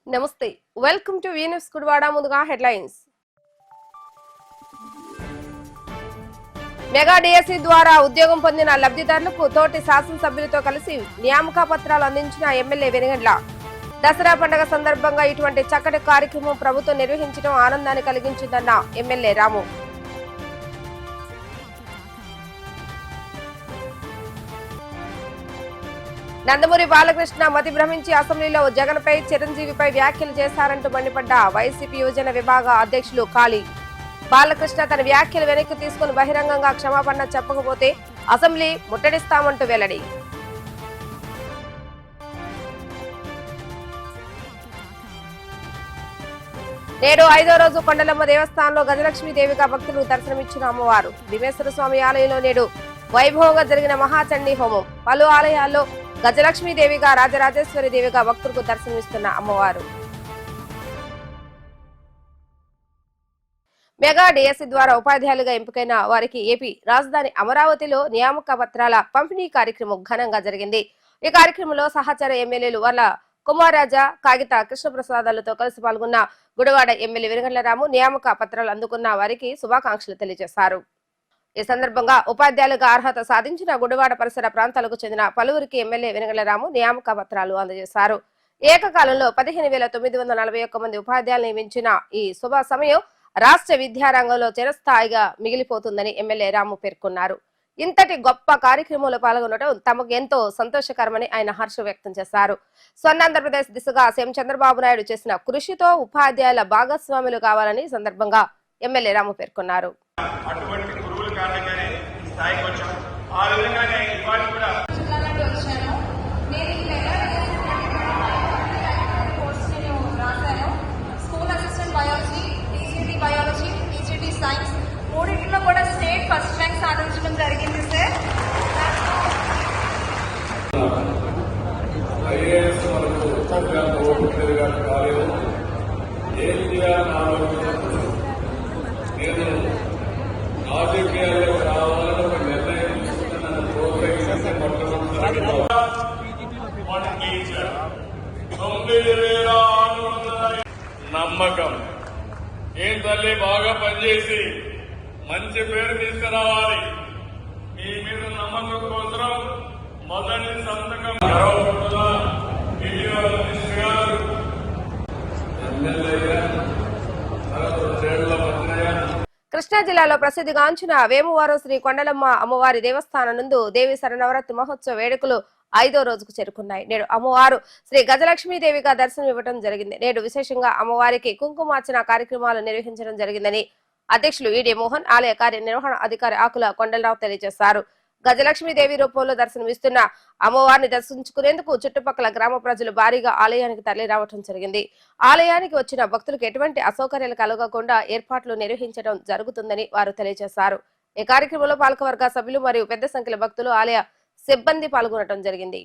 నమస్తే welcome to V news Gudivada ముందుగా headlines mega DSC ద్వారా ఉద్యోగం పొందిన లబ్ధిదారులకు తోటి శాసనసభ్యులతో కలిసి నియామక పత్రాలు అందించిన ఎమ్మెల్యే వెనుగండ్ల దసరా పండుగ సందర్భంగా ఇటువంటి చక్కటి కార్యక్రమం ప్రభుత్వం నిర్వహించడం ఆనందాన్ని కలిగించిందన్న ఎమ్మెల్యే రాము నందమూరి బాలకృష్ణ మతి భ్రమించి అసెంబ్లీలో జగన్పై చిరంజీవిపై వ్యాఖ్యలు చేశారంటూ మండిపడ్డ వైసీపీ యువజన విభాగ అధ్యక్షులు కాళీ బాలకృష్ణ తన వ్యాఖ్యలు వెనక్కి తీసుకుని బహిరంగంగా క్షమాపణ చెప్పకపోతే అసెంబ్లీ ముట్టడిస్తామంటూ వెల్లడి నేడు 5వ రోజు కొండలమ్మ దేవస్థానంలో గజలక్ష్మీదేవిగా భక్తులు దర్శనమిచ్చిన అమ్మవారు భీమేశ్వర స్వామి ఆలయంలో నేడు వైభవంగా జరిగిన మహాచండీ హోమం పలు ఆలయాల్లో గజలక్ష్మీదేవిగా రాజరాజేశ్వరి దేవిగా భక్తులకు దర్శనమిస్తున్న అమ్మవారు మెగా డిఎస్సి ద్వారా ఉపాధ్యాయులుగా ఎంపికైన వారికి ఏపీ రాజధాని అమరావతిలో నియామక పత్రాల పంపిణీ కార్యక్రమం ఘనంగా జరిగింది. ఈ కార్యక్రమంలో సహచర ఎమ్మెల్యేలు వల్ల కుమారాజా కాగిత కృష్ణప్రసాదాలతో కలిసి పాల్గొన్న గుడివాడ ఎమ్మెల్యే వెనుగండ్ల రాము నియామక పత్రాలు అందుకున్న వారికి శుభాకాంక్షలు తెలియజేశారు. ఈ సందర్భంగా ఉపాధ్యాయులుగా అర్హత సాధించిన గుడివాడ పరిసర ప్రాంతాలకు చెందిన పలువురికి ఎమ్మెల్యే వెనుగండ్ల రాము నియామక పత్రాలు అందజేశారు. ఏకకాలంలో 15,941 మంది ఉపాధ్యాయులు నియమించిన ఈ శుభ సమయం రాష్ట్ర విద్యారంగంలో చిరస్థాయిగా మిగిలిపోతుందని ఎమ్మెల్యే రాము పేర్కొన్నారు. ఇంతటి గొప్ప కార్యక్రమంలో పాల్గొనడం తమకు ఎంతో సంతోషకరమని ఆయన హర్షం వ్యక్తం చేశారు. స్వర్ణాంధ్రప్రదేశ్ దిశగా సీఎం చంద్రబాబు నాయుడు చేసిన కృషితో ఉపాధ్యాయుల భాగస్వాములు కావాలని సందర్భంగా ఎమ్మెల్యే రాము పేర్కొన్నారు. బయాలజీ టీజీటీ సైన్స్ మూడింటిలో కూడా స్టేట్ ఫస్ట్ ర్యాంక్ సాధించడం జరిగింది సార్. నమ్మకం ఏం తల్లి బాగా పనిచేసి మంచి పేరు తీసుకురావాలి. మీ మీద నమ్మకం కోసం మొదటి సంతకం కృష్ణా జిల్లాలో ప్రసిద్ధిగాంచిన వేమువారం శ్రీ కొండలమ్మ అమ్మవారి దేవస్థానం నందు దేవి శరన్నవరాత్రి మహోత్సవ వేడుకలు 5వ రోజుకు చేరుకున్నాయి. నేడు అమ్మవారు శ్రీ గజలక్ష్మీదేవిగా దర్శనం ఇవ్వడం జరిగింది. నేడు విశేషంగా అమ్మవారికి కుంకుమార్చన కార్యక్రమాలు నిర్వహించడం జరిగిందని అధ్యక్షులు ఈడి మోహన్ ఆలయ కార్యనిర్వహణ అధికారి ఆకుల కొండలరావు తెలియజేశారు. గజలక్ష్మీదేవి రూపంలో దర్శనమిస్తున్న అమ్మవారిని దర్శించుకునేందుకు చుట్టుపక్కల గ్రామ ప్రజలు భారీగా ఆలయానికి తరలి రావడం జరిగింది. ఆలయానికి వచ్చిన భక్తులకు ఎటువంటి అసౌకర్యాలు కలగకుండా ఏర్పాట్లు నిర్వహించడం జరుగుతుందని వారు తెలియజేశారు. ఈ కార్యక్రమంలో పాలకవర్గ సభ్యులు మరియు పెద్ద సంఖ్యలో భక్తులు ఆలయ సిబ్బంది పాల్గొనడం జరిగింది.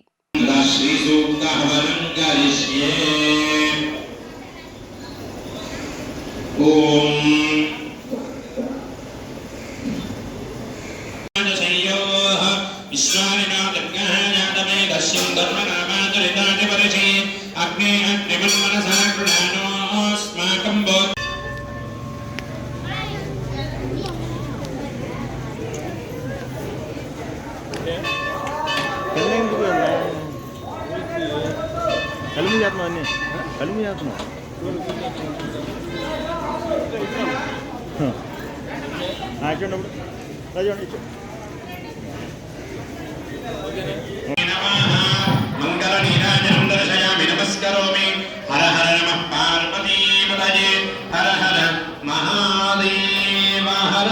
హర హర నమః పార్వతీపతయే హర హర మహాదేవ హర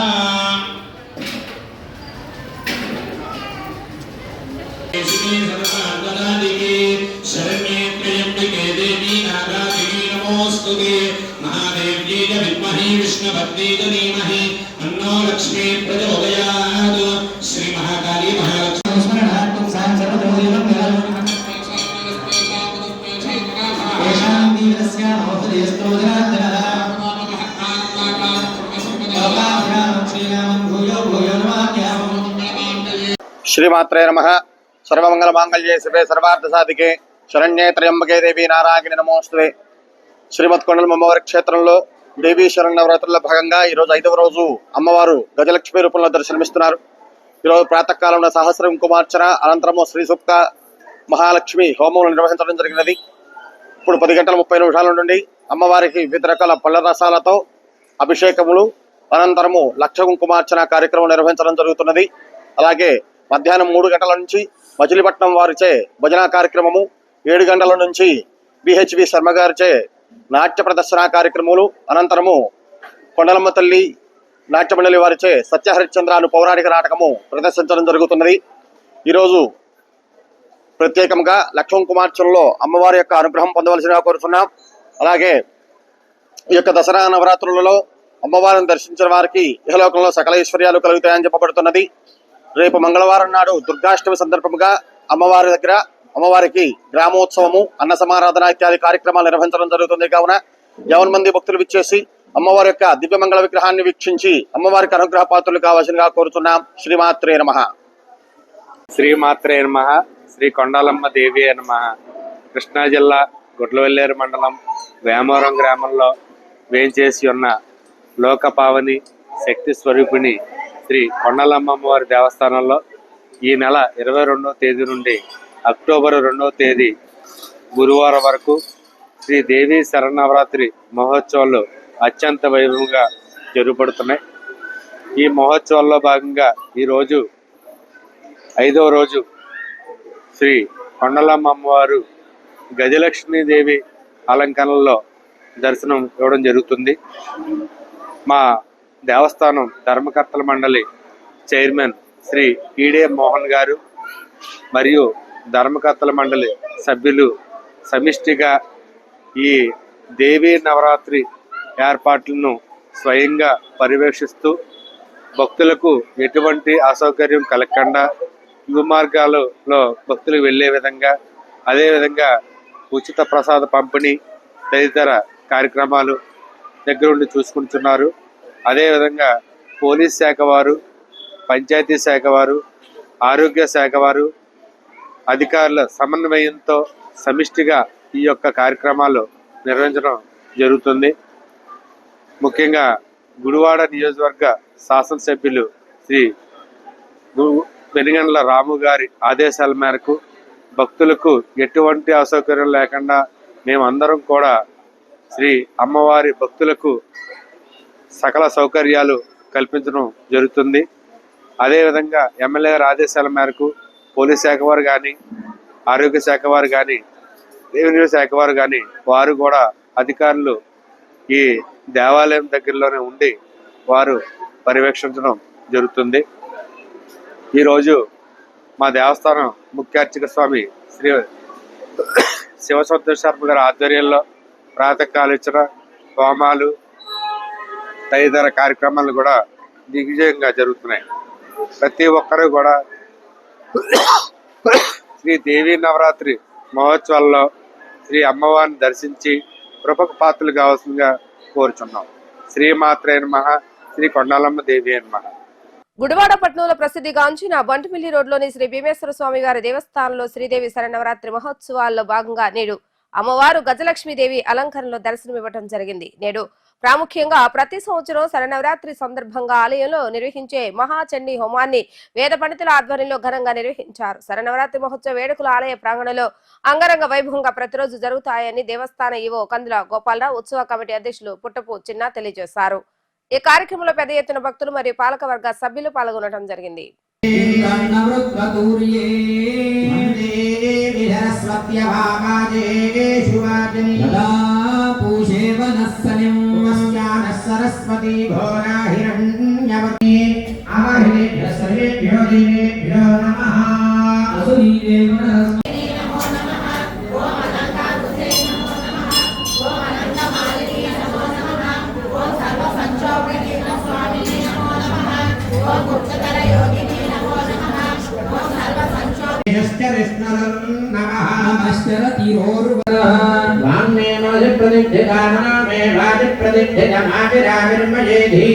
శరణ్యే త్రయంబకే దేవీ నారాయణీ నమోస్తుతే మహాదేవ్యై విద్మహే విష్ణుపత్న్యై ధీమహి తన్నో లక్ష్మీ ప్రచోదయాత్. శ్రీ మహాకాళీ మహాలక్ష్మీ స్మరణార్థం సర్వదేవం శ్రీమాత్రే నమః. సర్వమంగళ మాంగళ్యే శివే సర్వార్థ సాధికే శరణ్యే త్రయంబకే దేవి నారాయణి నమోస్తుతే. శ్రీమద్ కొండలమ్మ అమ్మవారి క్షేత్రంలో దేవీ శరన్నవరాత్రుల్లో భాగంగా ఈరోజు 5వ రోజు అమ్మవారు గజలక్ష్మి రూపంలో దర్శనమిస్తున్నారు. ఈరోజు ప్రాతకాలంలో సహస్రం కుంకుమార్చన అనంతరము శ్రీ సూక్త మహాలక్ష్మి హోమం నిర్వహించడం జరిగినది. ఇప్పుడు 10 గంటల 30 నిమిషాల నుండి అమ్మవారికి వివిధ రకాల పళ్ళ రసాలతో అభిషేకములు అనంతరము లక్ష కుంకుమార్చన కార్యక్రమం నిర్వహించడం జరుగుతున్నది. అలాగే మధ్యాహ్నం 3 గంటల నుంచి మచిలీపట్నం వారిచే భజన కార్యక్రమము, 7 గంటల నుంచి బిహెచ్వి శర్మ గారిచే నాట్య ప్రదర్శన కార్యక్రమాలు, అనంతరము కొండలమ్మ తల్లి నాట్య మండలి వారిచే సత్యహరిశ్చంద్ర అను పౌరాణిక నాటకము ప్రదర్శించడం జరుగుతున్నది. ఈరోజు ప్రత్యేకంగా లక్ష్మణ కుమార్చనలో అమ్మవారి యొక్క అనుగ్రహం పొందవలసిగా కోరుతున్నాం. అలాగే ఈ యొక్క దసరా నవరాత్రులలో అమ్మవారిని దర్శించిన వారికి ఇహలోకంలో సకల ఐశ్వర్యాలు కలుగుతాయని చెప్పబడుతున్నది. రేపు మంగళవారం నాడు దుర్గాష్టమి సందర్భంగా అమ్మవారి దగ్గర అమ్మవారికి గ్రామోత్సవము, అన్న సమారాధన ఇత్యాది కార్యక్రమాలు నిర్వహించడం జరుగుతుంది. కావున 50 మంది భక్తులు విచ్చేసి అమ్మవారి యొక్క దివ్యమంగళ విగ్రహాన్ని వీక్షించి అమ్మవారికి అనుగ్రహ పాత్రలు కావాల్సిందిగా కోరుతున్నాం. శ్రీమాత్రే నమః. శ్రీమాత్రే నమః. శ్రీ కొండలమ్మ దేవి నమః. కృష్ణా జిల్లా గుడ్లవెల్లేరు మండలం వేమవరం గ్రామంలో వేంచేసి ఉన్న లోకపావని శక్తి స్వరూపిణి శ్రీ కొండలమ్మ అమ్మవారి దేవస్థానంలో ఈ నెల 22వ తేదీ నుండి అక్టోబర్ 2వ తేదీ గురువారం వరకు శ్రీ దేవి శరన్నవరాత్రి మహోత్సవాలు అత్యంత వైభవంగా జరుగుపడుతున్నాయి. ఈ మహోత్సవాల్లో భాగంగా ఈరోజు 5వ రోజు శ్రీ కొండలమ్మ అమ్మవారు గజలక్ష్మీదేవి అలంకరణలో దర్శనం ఇవ్వడం జరుగుతుంది. మా దేవస్థానం ధర్మకర్తల మండలి చైర్మన్ శ్రీ ఈడే మోహన్ గారు మరియు ధర్మకర్తల మండలి సభ్యులు సమిష్టిగా ఈ దేవీ నవరాత్రి ఏర్పాట్లను స్వయంగా పర్యవేక్షిస్తూ భక్తులకు ఎటువంటి అసౌకర్యం కలగకుండా యువ మార్గాలలో భక్తులు వెళ్ళే విధంగా, అదేవిధంగా ఉచిత ప్రసాద పంపిణీ తదితర కార్యక్రమాలు దగ్గరుండి చూసుకుంటున్నారు. అదేవిధంగా పోలీస్ శాఖ వారు, పంచాయతీ శాఖ వారు, ఆరోగ్య శాఖ వారు అధికారుల సమన్వయంతో సమిష్టిగా ఈ యొక్క కార్యక్రమాలు నిర్వహించడం జరుగుతుంది. ముఖ్యంగా గుడివాడ నియోజకవర్గ శాసనసభ్యులు శ్రీ వెనుగండ్ల రాము గారి ఆదేశాల మేరకు భక్తులకు ఎటువంటి అసౌకర్యం లేకుండా మేమందరం కూడా శ్రీ అమ్మవారి భక్తులకు సకల సౌకర్యాలు కల్పించడం జరుగుతుంది. అదేవిధంగా ఎమ్మెల్యే గారి ఆదేశాల మేరకు పోలీస్ శాఖ వారు కానీ, ఆరోగ్య శాఖ వారు కానీ, రెవెన్యూ శాఖ వారు కానీ వారు కూడా అధికారులు ఈ దేవాలయం దగ్గరలోనే ఉండి వారు పర్యవేక్షించడం జరుగుతుంది. ఈరోజు మా దేవస్థానం ముఖ్య అర్చక స్వామి శ్రీ శివసంతోష్ శర్మ గారి ఆధ్వర్యంలో ప్రాతకాలించిన హోమాలు తదితర కార్యక్రమాలు కూడా దిగ్విజయంగా జరుగుతున్నాయి. ప్రతి ఒక్కరూ కూడా శ్రీ దేవీ నవరాత్రి మహోత్సవాల్లో శ్రీ అమ్మవారిని దర్శించి కృపకు పాత్రలు కావాల్సిందిగా కోరుచున్నాం. శ్రీమాత్రే నమః. శ్రీ కొండలమ్మ దేవి నమః. గుడివాడ పట్టణంలో ప్రసిద్ధిగాంచిన బంటుమిల్లి రోడ్లోని శ్రీ భీమేశ్వర స్వామి వారి దేవస్థానంలో శ్రీదేవి శరన్నవరాత్రి మహోత్సవాల్లో భాగంగా నేడు అమ్మవారు గజలక్ష్మీదేవి అలంకరణలో దర్శనమివ్వడం జరిగింది. నేడు ప్రాముఖ్యంగా ప్రతి సంవత్సరం శరన్నవరాత్రి సందర్భంగా ఆలయంలో నిర్వహించే మహాచండీ హోమాన్ని వేద పండితుల ఆధ్వర్యంలో ఘనంగా నిర్వహించారు. శరన్నవరాత్రి మహోత్సవ వేడుకలు ఆలయ ప్రాంగణంలో అంగరంగ వైభవంగా ప్రతిరోజు జరుగుతాయని దేవస్థాన ఈవో కందుల గోపాలరావు, ఉత్సవ కమిటీ అధ్యక్షులు పుట్టపు చిన్న తెలియజేశారు. ఈ కార్యక్రమంలో పెద్ద ఎత్తున భక్తులు మరియు పాలక వర్గ సభ్యులు పాల్గొనడం జరిగింది. सरस्वती घोरा हिरण्यवती आवाहिनेभ्यः सर्वेभ्यो देवेभ्यो नमः असुरीदेव नमो नमः ओम अनंताकुसे नमो नमः ओम अनंतमालिनी नमो नमः ओम सर्वसंचोभिनी स्वामिनी नमो नमः ओम गुप्तधर योगिनी नमो नमः ओम सर्वसंचोभिनी नमः नमस्कार तीरोर्वरः वाङ्मे नमः प्रतिष्ठितानां मे वाजि प्रतिष्ठितमाविराविर्मयेधि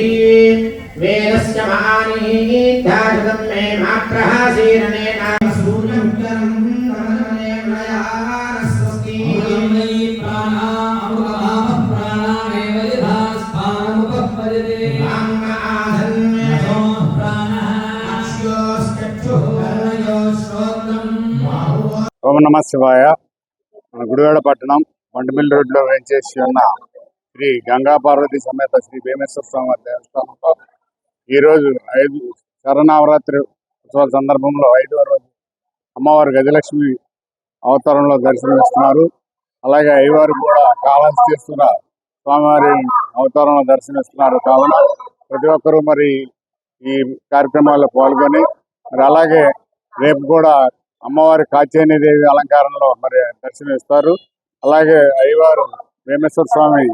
वेदस्य महानीताजतं मे माप्रहासीरनेन सूर्यमुत्तरं वन्दने प्रयारस्वस्ति प्राणामृतभाव నమ శివాయ. మన గుడివాడ పట్టణం బండిమిల్ రోడ్లో వేంచేసి ఉన్న శ్రీ గంగా పార్వతి సమేత శ్రీ భీమేశ్వర స్వామి దేవస్థానంలో ఈరోజు 5 శరన్నవరాత్రి ఉత్సవాల సందర్భంలో 5వ రోజు అమ్మవారు గజలక్ష్మి అవతారంలో దర్శనమిస్తున్నారు. అలాగే అయ్యవారు కూడా కాళహస్తీశ్వర స్వామివారి అవతారంలో దర్శనమిస్తున్నారు. కావున ప్రతి ఒక్కరూ మరి ఈ కార్యక్రమాల్లో పాల్గొని మరి అలాగే రేపు కూడా అమ్మవారి కాచేనిదేవి అలంకారంలో మరి దర్శనమిస్తారు. అలాగే అయ్యవారు భీమేశ్వర స్వామి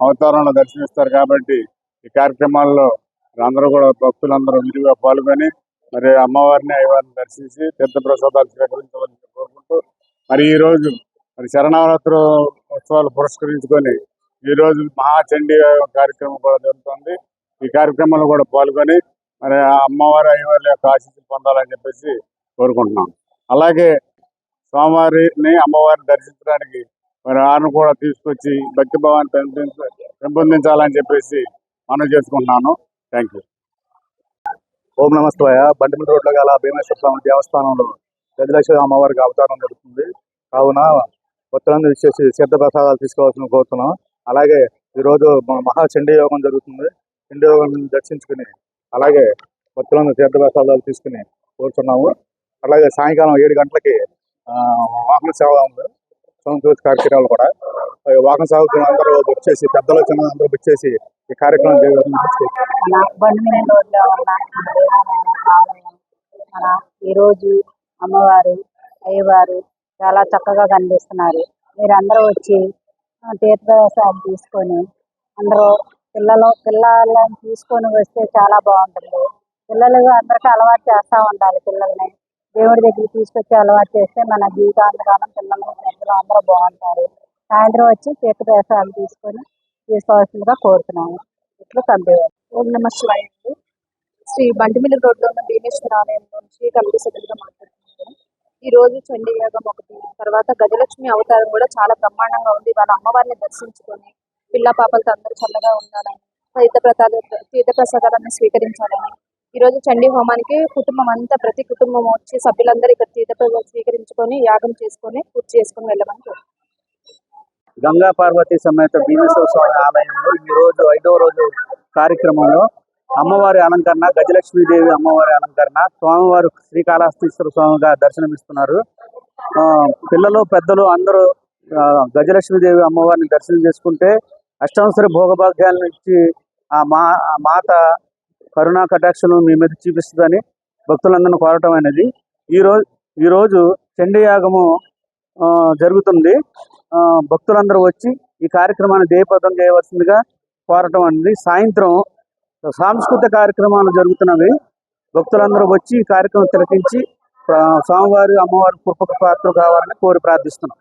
అవతారంలో దర్శనమిస్తారు. కాబట్టి ఈ కార్యక్రమాల్లో అందరూ కూడా భక్తులందరూ విరివిగా పాల్గొని మరి అమ్మవారిని అయ్యవారిని దర్శించి తీర్థప్రసాదాలు స్వీకరించవలసి కోరుకుంటూ మరి ఈ రోజు మరి శరణవరాత్రి ఉత్సవాలు పురస్కరించుకొని ఈ రోజు మహాచండీ కార్యక్రమం కూడా జరుగుతుంది. ఈ కార్యక్రమంలో కూడా పాల్గొని మరి ఆ అమ్మవారి అయ్యవారి యొక్క ఆశీస్సులు పొందాలని చెప్పేసి కోరుకుంటున్నాం. అలాగే స్వామివారిని అమ్మవారిని దర్శించడానికి మరి ఆరును కూడా తీసుకొచ్చి భక్తి భావాన్ని పెంపొందించాలని చెప్పేసి మనం చేసుకుంటున్నాను. Thank you. ఓం నమస్తేయ. బండిమిల్ రోడ్లో గల భీమేశ్వర స్వామి దేవస్థానంలో గజలక్ష్మి అమ్మవారికి అవతారం జరుగుతుంది. కావున భక్తులందరూ విచ్చేసి సిద్ధ ప్రసాదాలు తీసుకోవాల్సిన కోరుతున్నాం. అలాగే ఈరోజు మహాచండీ యోగం జరుగుతుంది. చండీ యోగం దర్శించుకుని అలాగే భక్తులందరూ తీర్థ ప్రసాదాలు తీసుకుని కోరుతున్నాము. అలాగే సాయంకాలం 7 గంటలకి వాహన సేవ ఉంది. సంతోష కార్యక్రమాలు కూడా వాహన సేవకు అందరూ వచ్చేసి పెద్దలు చిన్న అందరూ వచ్చేసి ఈ కార్యక్రమం మన బండిమిల్ రోడ్లో ఉన్న ఆలయం మన ఈరోజు అమ్మవారు అయ్యవారు చాలా చక్కగా కనిపిస్తున్నారు. మీరందరూ వచ్చి తీర్థప్రసాదాలు తీసుకొని అందరూ పిల్లలను తీసుకొని వస్తే చాలా బాగుంటుంది. పిల్లలు అందరికీ అలవాటు చేస్తూ ఉండాలి. పిల్లల్ని దేవుడి దగ్గరికి తీసుకొచ్చి అలవాటు చేస్తే మన జీవితాంతకాలం పిల్లలు పెద్దలు అందరూ బాగుంటారు. సాయంత్రం వచ్చి తీర్థప్రసాదాలు తీసుకోవాల్సిందిగా కోరుతున్నాము. ఇట్లు కంపేవారు. ఓం నమ శివాయ అండి. శ్రీ బండిమిల్ రోడ్లో ఉన్న భీమేశ్వర ఆలయం నుంచి కమిటీ సభ్యులుగా మాట్లాడుతున్నాను. ఈ రోజు చండీ యాగం ఒకటి, తర్వాత గజలక్ష్మి అవతారం కూడా చాలా బ్రహ్మాండంగా ఉంది. వాళ్ళ అమ్మవారిని దర్శించుకొని పిల్ల పాపలతో అందరూ చల్లగా ఉండాలని, తీర్థప్రసాదాలను స్వీకరించాలని, ఈ రోజు చండీ హోమానికి కుటుంబం అంతా ప్రతి కుటుంబం వచ్చి సభ్యులందరూ ఇక్కడ తీర్థప్రసాదాలు స్వీకరించుకొని యాగం చేసుకొని పూర్తి చేసుకొని వెళ్ళమని కోరుతున్నాను. గంగా పార్వతి సమేత భీమేశ్వర స్వామి ఆలయంలో ఈ రోజు 5వ రోజు కార్యక్రమంలో అమ్మవారి అలంకరణ, గజలక్ష్మీదేవి అమ్మవారి అలంకరణ, స్వామివారు శ్రీకాళహస్తీశ్వర స్వామిగా దర్శనమిస్తున్నారు. పిల్లలు పెద్దలు అందరూ గజలక్ష్మీదేవి అమ్మవారిని దర్శనం చేసుకుంటే అష్టంసరి భోగభాగ్యాలను ఇచ్చి ఆ మాత కరుణా కటాక్షను మీ మీద చూపిస్తుందని భక్తులందరినీ కోరటం అనేది. ఈరోజు చండీ యాగము జరుగుతుంది. భక్తులందరూ వచ్చి ఈ కార్యక్రమాన్ని జయప్రదం చేయవలసిందిగా కోరటం అనేది. సాయంత్రం సాంస్కృతిక కార్యక్రమాలు జరుగుతున్నవి. భక్తులందరూ వచ్చి ఈ కార్యక్రమం తిలకించి స్వామివారి అమ్మవారి కృపకు పాత్రలు కావాలని కోరి ప్రార్థిస్తున్నాం.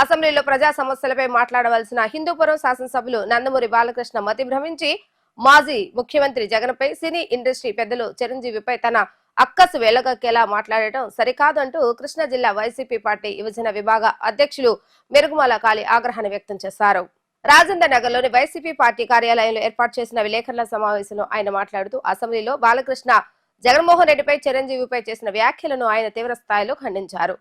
అసెంబ్లీలో ప్రజా సమస్యలపై మాట్లాడవలసిన హిందూపురం శాసనసభ్యులు నందమూరి బాలకృష్ణ మతి భ్రమించి మాజీ ముఖ్యమంత్రి జగన్పై సినీ ఇండస్ట్రీ పెద్దలు చిరంజీవిపై తన అక్కసు వెళ్లగక్కేలా మాట్లాడటం సరికాదంటూ కృష్ణా జిల్లా వైసీపీ పార్టీ యువజన విభాగ అధ్యక్షులు మెరుగుమాల కాళీ ఆగ్రహాన్ని వ్యక్తం చేశారు. రాజేంద్ర నగర్లోని వైసీపీ పార్టీ కార్యాలయంలో ఏర్పాటు చేసిన విలేకరుల సమావేశంలో ఆయన మాట్లాడుతూ అసెంబ్లీలో బాలకృష్ణ జగన్మోహన్ రెడ్డిపై చిరంజీవిపై చేసిన వ్యాఖ్యలను ఆయన తీవ్ర స్థాయిలో ఖండించారు.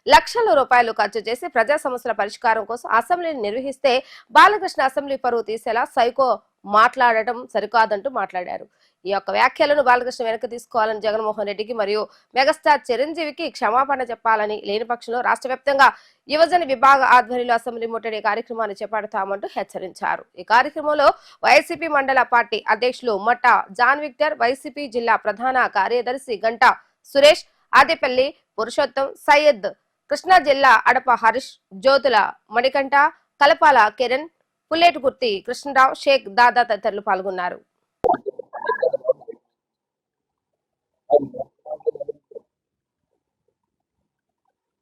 లక్షల రూపాయలు ఖర్చు చేసి ప్రజా సమస్యల పరిష్కారం కోసం అసెంబ్లీని నిర్వహిస్తే బాలకృష్ణ అసెంబ్లీ పరువు తీసేలా సైకో మాట్లాడటం సరికాదంటూ మాట్లాడారు. ఈ యొక్క వ్యాఖ్యలను బాలకృష్ణ వెనక్కి తీసుకోవాలని, జగన్మోహన్ రెడ్డికి మరియు మెగాస్టార్ చిరంజీవికి క్షమాపణ చెప్పాలని, లేని పక్షంలో రాష్ట్ర వ్యాప్తంగా యువజన విభాగ ఆధ్వర్యంలో అసెంబ్లీ ముట్టడి కార్యక్రమాన్ని చేపడతామంటూ హెచ్చరించారు. ఈ కార్యక్రమంలో వైసీపీ మండల పార్టీ అధ్యక్షులు మట్ట జాన్ విక్టర్, వైసీపీ జిల్లా ప్రధాన కార్యదర్శి గంటా సురేష్, ఆదేపల్లి పురుషోత్తం, సయ్యద్, కృష్ణా జిల్లా అడప హరీష్, జ్యోతుల మణికంఠ, కలపాల కిరణ్, పుల్లేటుకుర్తి కృష్ణరావు, షేక్ దాదా తదితరులు పాల్గొన్నారు.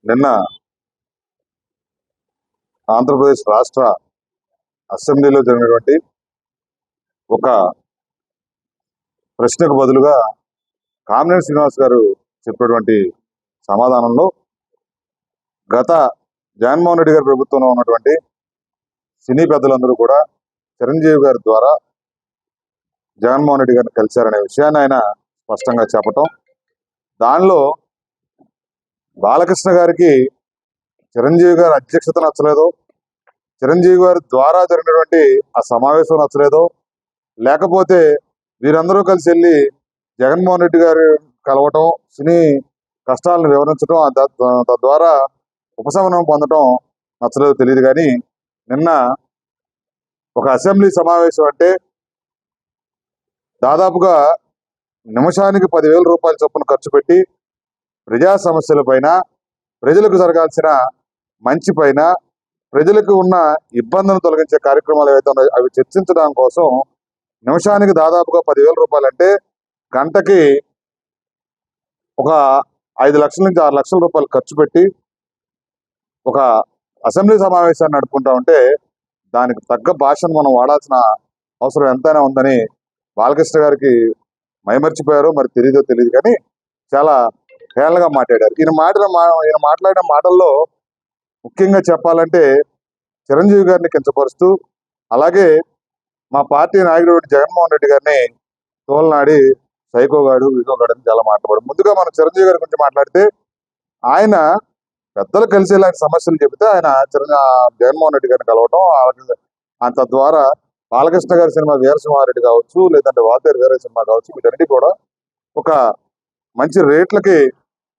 నిన్న ఆంధ్రప్రదేశ్ రాష్ట్ర అసెంబ్లీలో జరిగినటువంటి ఒక ప్రశ్నకు బదులుగా కామినేని శ్రీనివాస్ గారు చెప్పినటువంటి సమాధానంలో గత జగన్మోహన్ రెడ్డి గారి ప్రభుత్వంలో ఉన్నటువంటి సినీ పెద్దలందరూ కూడా చిరంజీవి గారి ద్వారా జగన్మోహన్ రెడ్డి గారిని కలిశారనే విషయాన్ని ఆయన స్పష్టంగా చెప్పటం, దానిలో బాలకృష్ణ గారికి చిరంజీవి గారి అధ్యక్షత నచ్చలేదు, చిరంజీవి గారి ద్వారా జరిగినటువంటి ఆ సమావేశం నచ్చలేదు, లేకపోతే వీరందరూ కలిసి వెళ్ళి జగన్మోహన్ రెడ్డి గారు కలవటం, సినీ కష్టాలను వివరించడం, తద్వారా ఉపశమనం పొందడం నచ్చలేదు తెలియదు. కానీ నిన్న ఒక అసెంబ్లీ సమావేశం అంటే దాదాపుగా నిమిషానికి 10,000 రూపాయల చొప్పున ఖర్చు పెట్టి ప్రజా సమస్యల పైన, ప్రజలకు జరగాల్సిన మంచి పైన, ప్రజలకు ఉన్న ఇబ్బందులను తొలగించే కార్యక్రమాలు ఏవైతే ఉన్నాయో అవి చర్చించడం కోసం నిమిషానికి దాదాపుగా 10,000 రూపాయలు అంటే గంటకి ఒక 5 లక్షల నుంచి 6 లక్షల రూపాయలు ఖర్చు పెట్టి ఒక అసెంబ్లీ సమావేశాన్ని నడుపుకుంటా ఉంటే దానికి తగ్గ భాషను మనం వాడాల్సిన అవసరం ఎంతైనా ఉందని బాలకృష్ణ గారికి మైమర్చిపోయారో మరి తెలియదో తెలియదు, కానీ చాలా హేళనగా మాట్లాడారు. ఈయన మాట్లాడిన మాటల్లో ముఖ్యంగా చెప్పాలంటే చిరంజీవి గారిని కించపరుస్తూ, అలాగే మా పార్టీ నాయకుడు జగన్మోహన్ రెడ్డి గారిని తోలనాడి సైకోగాడు, వీకోగాడు అని చాలా మాట్లాడారు. ముందుగా మనం చిరంజీవి గారి గురించి మాట్లాడితే ఆయన పెద్దలు కలిసి ఇలాంటి సమస్యలు చెబితే ఆయన జగన్మోహన్ రెడ్డి గారిని కలవటం, తద్వారా బాలకృష్ణ గారి సినిమా వీరసింహారెడ్డి కావచ్చు, లేదంటే వాల్తేరు వీర సినిమా కావచ్చు, వీటన్నిటి కూడా ఒక మంచి రేట్లకి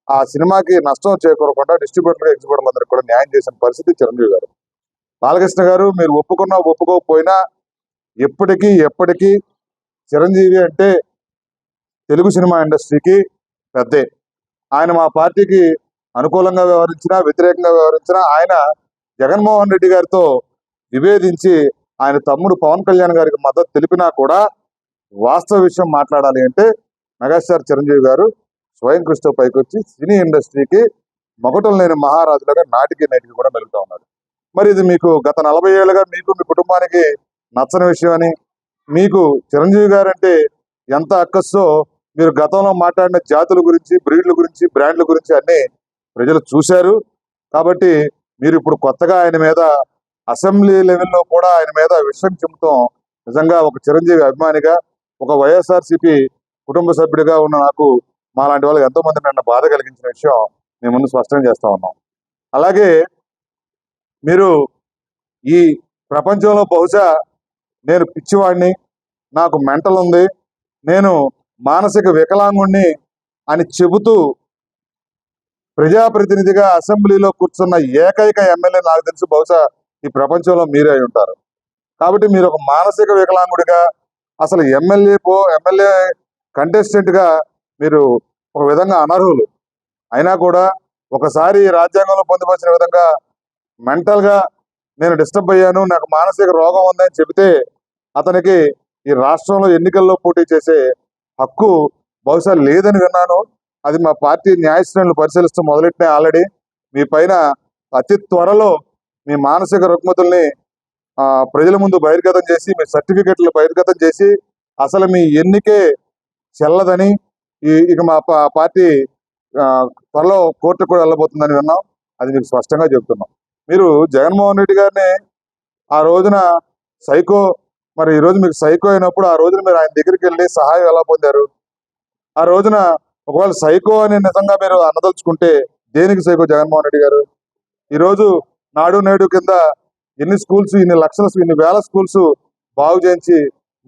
ఆ సినిమాకి నష్టం చేకూరకుండా డిస్ట్రిబ్యూటర్లు, ఎగ్జిబ్యూటర్లందరికీ కూడా న్యాయం చేసిన పరిస్థితి చిరంజీవి గారు. బాలకృష్ణ గారు మీరు ఒప్పుకున్నా ఒప్పుకోకపోయినా ఎప్పటికీ చిరంజీవి అంటే తెలుగు సినిమా ఇండస్ట్రీకి పెద్దే. ఆయన మా పార్టీకి అనుకూలంగా వ్యవహరించినా, వ్యతిరేకంగా వ్యవహరించినా, ఆయన జగన్మోహన్ రెడ్డి గారితో విభేదించి ఆయన తమ్ముడు పవన్ కళ్యాణ్ గారికి మద్దతు తెలిపినా కూడా వాస్తవ విషయం మాట్లాడాలి అంటే మెగాస్టార్ చిరంజీవి గారు స్వయం కృషితో పైకొచ్చి సినీ ఇండస్ట్రీకి మకుటం లేని మహారాజులుగా నాటికి కూడా మెలుగుతూ ఉన్నారు. మరి ఇది మీకు గత 40 ఏళ్ళుగా మీకు మీ కుటుంబానికి నచ్చని విషయం అని, మీకు చిరంజీవి గారు అంటే ఎంత అక్కస్సో మీరు గతంలో మాట్లాడిన జాతుల గురించి, బ్రీడ్ల గురించి, బ్రాండ్ల గురించి అన్ని ప్రజలు చూశారు. కాబట్టి మీరు ఇప్పుడు కొత్తగా ఆయన మీద అసెంబ్లీ లెవెల్లో కూడా ఆయన మీద విషయం చెబుతాం నిజంగా ఒక చిరంజీవి అభిమానిగా, ఒక వైఎస్ఆర్సీపీ కుటుంబ సభ్యుడిగా ఉన్న నాకు, మాలాంటి వాళ్ళకి ఎంతో మంది నన్ను బాధ కలిగించిన విషయం మేము ముందు స్పష్టం చేస్తా ఉన్నాం. అలాగే మీరు ఈ ప్రపంచంలో బహుశా నేను పిచ్చివాడిని, నాకు మెంటల్ ఉంది, నేను మానసిక వికలాంగుణ్ణి అని చెబుతూ ప్రజాప్రతినిధిగా అసెంబ్లీలో కూర్చున్న ఏకైక ఎమ్మెల్యే నాకు తెలిసి బహుశా ఈ ప్రపంచంలో మీరే అయి ఉంటారు. కాబట్టి మీరు ఒక మానసిక వికలాంగుడిగా, అసలు ఎమ్మెల్యే కంటెస్టెంట్గా మీరు ఒక విధంగా అనర్హులు. అయినా కూడా ఒకసారి రాజ్యాంగంలో పొందుపరిచిన విధంగా మెంటల్గా నేను డిస్టర్బ్ అయ్యాను, నాకు మానసిక రోగం ఉందని చెబితే అతనికి ఈ రాష్ట్రంలో ఎన్నికల్లో పోటీ చేసే హక్కు బహుశా లేదని విన్నాను. అది మా పార్టీ న్యాయశ్రేణులు పరిశీలిస్తూ మొదలెట్టినాయి ఆల్రెడీ. మీ పైన అతి త్వరలో మీ మానసిక రుగ్మతుల్ని ప్రజల ముందు బహిర్గతం చేసి, మీ సర్టిఫికెట్లు బహిర్గతం చేసి, అసలు మీ ఎన్నికే చెల్లదని, ఇక మా పార్టీ త్వరలో కోర్టుకు కూడా వెళ్ళబోతుందని విన్నాం. అది మీకు స్పష్టంగా చెప్తున్నాం. మీరు జగన్మోహన్ రెడ్డి గారిని ఆ రోజున సైకో, మరి ఈ రోజు మీకు సైకో అయినప్పుడు ఆ రోజున మీరు ఆయన దగ్గరికి వెళ్ళి సహాయం ఎలా పొందారు? ఆ రోజున ఒకవేళ సైకో అని నిజంగా మీరు అనదలుచుకుంటే దేనికి సైకో జగన్మోహన్ రెడ్డి గారు? ఈరోజు నాడు నేడు కింద ఎన్ని స్కూల్స్, ఇన్ని వేల స్కూల్స్ బాగు చేయించి,